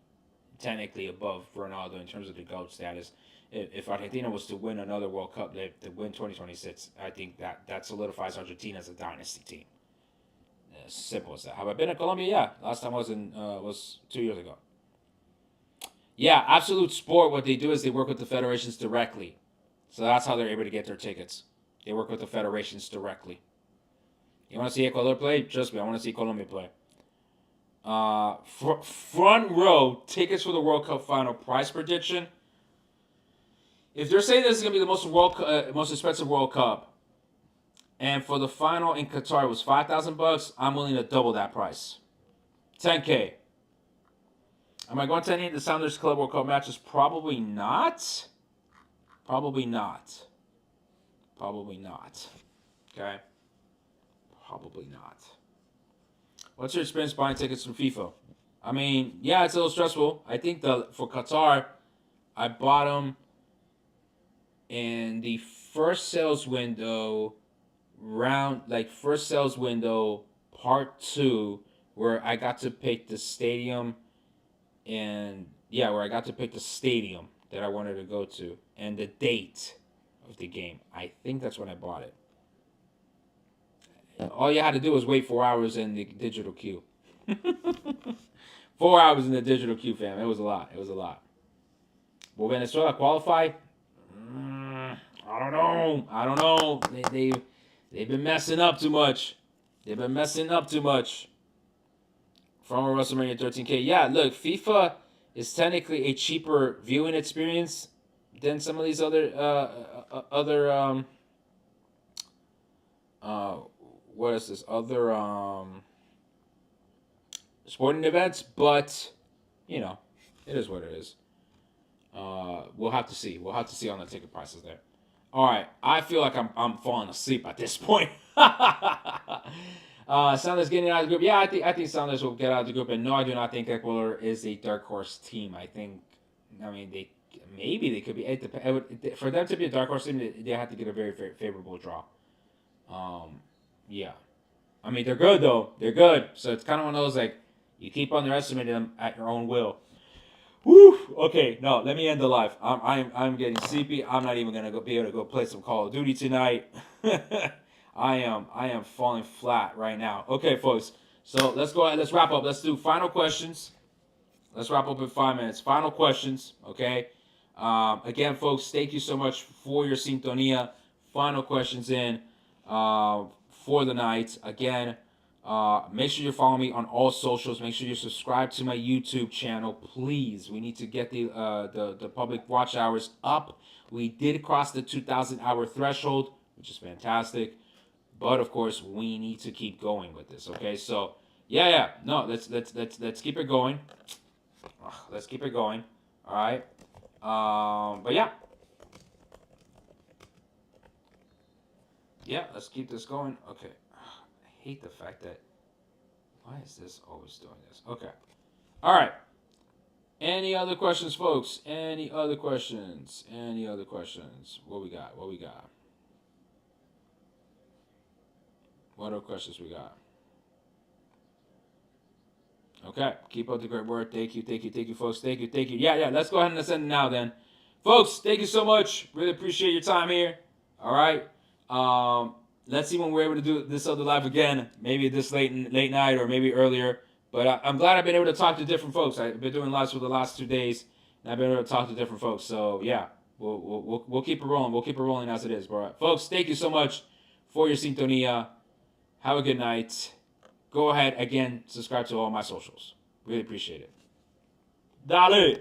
[SPEAKER 1] technically above Ronaldo in terms of the GOAT status. If Argentina was to win another World Cup, to win 2026, I think that solidifies Argentina as a dynasty team. As simple as that. Have I been to Colombia? Yeah. Last time I was 2 years ago. Yeah, Absolute Sport, what they do is they work with the federations directly. So that's how they're able to get their tickets. They work with the federations directly. You want to see Ecuador play? Trust me, I want to see Colombia play. Front row tickets for the World Cup final price prediction. If they're saying this is gonna be the most expensive World Cup, and for the final in Qatar it was $5,000, I'm willing to double that price. $10K. Am I going to any of the Sounders Club World Cup matches? Probably not. Probably not. Okay. Probably not. What's your experience buying tickets from FIFA? I mean, yeah, it's a little stressful. I think for Qatar, I bought them in the first sales window part 2, where I got to pick the stadium where I got to pick the stadium that I wanted to go to and the date of the game. I think that's when I bought it. All you had to do was wait 4 hours in the digital queue. 4 hours in the digital queue, fam. It was a lot. Will Venezuela qualify? I don't know. They've been messing up too much. From a WrestleMania 13K. Yeah, look, FIFA is technically a cheaper viewing experience than some of these other what is this? Other sporting events, but you know, it is what it is. We'll have to see. We'll have to see on the ticket prices there. All right, I feel like I'm falling asleep at this point. Sounders getting out of the group. Yeah, I think Sounders will get out of the group, and no, I do not think Ecuador is a dark horse team. I mean, maybe they could be. For them to be a dark horse team, they have to get a very, very favorable draw. Yeah, I mean they're good though. They're good, so it's kind of one of those like you keep underestimating them at your own will. Woo! Okay, no, let me end the live. I'm getting sleepy. I'm not even gonna be able to go play some Call of Duty tonight. I am falling flat right now. Okay, folks. So let's go ahead. Let's wrap up. Let's do final questions. Let's wrap up in 5 minutes. Final questions. Okay. Again, folks, thank you so much for your sintonia. Final questions in for the night. Again, make sure you follow me on all socials. Make sure you subscribe to my YouTube channel, please. We need to get the public watch hours up. We did cross the 2,000 hour threshold, which is fantastic. But of course, we need to keep going with this. Okay, so yeah. No, let's keep it going. Let's keep it going. All right. But yeah, let's keep this going. Okay. I hate the fact that why is this always doing this? Okay. All right. Any other questions, folks? Any other questions? Any other questions? What we got? What we got? What other questions we got? Okay. Keep up the great work. Thank you, folks. Thank you. Yeah. Let's go ahead and send it now then. Folks, thank you so much. Really appreciate your time here. All right. Let's see when we're able to do this other live again. Maybe this late night or maybe earlier. But I'm glad I've been able to talk to different folks. I've been doing lives for the last 2 days, and I've been able to talk to different folks. So yeah, we'll keep it rolling. We'll keep it rolling as it is. All right, folks. Thank you so much for your sintonia. Have a good night. Go ahead again. Subscribe to all my socials. Really appreciate it. Dale.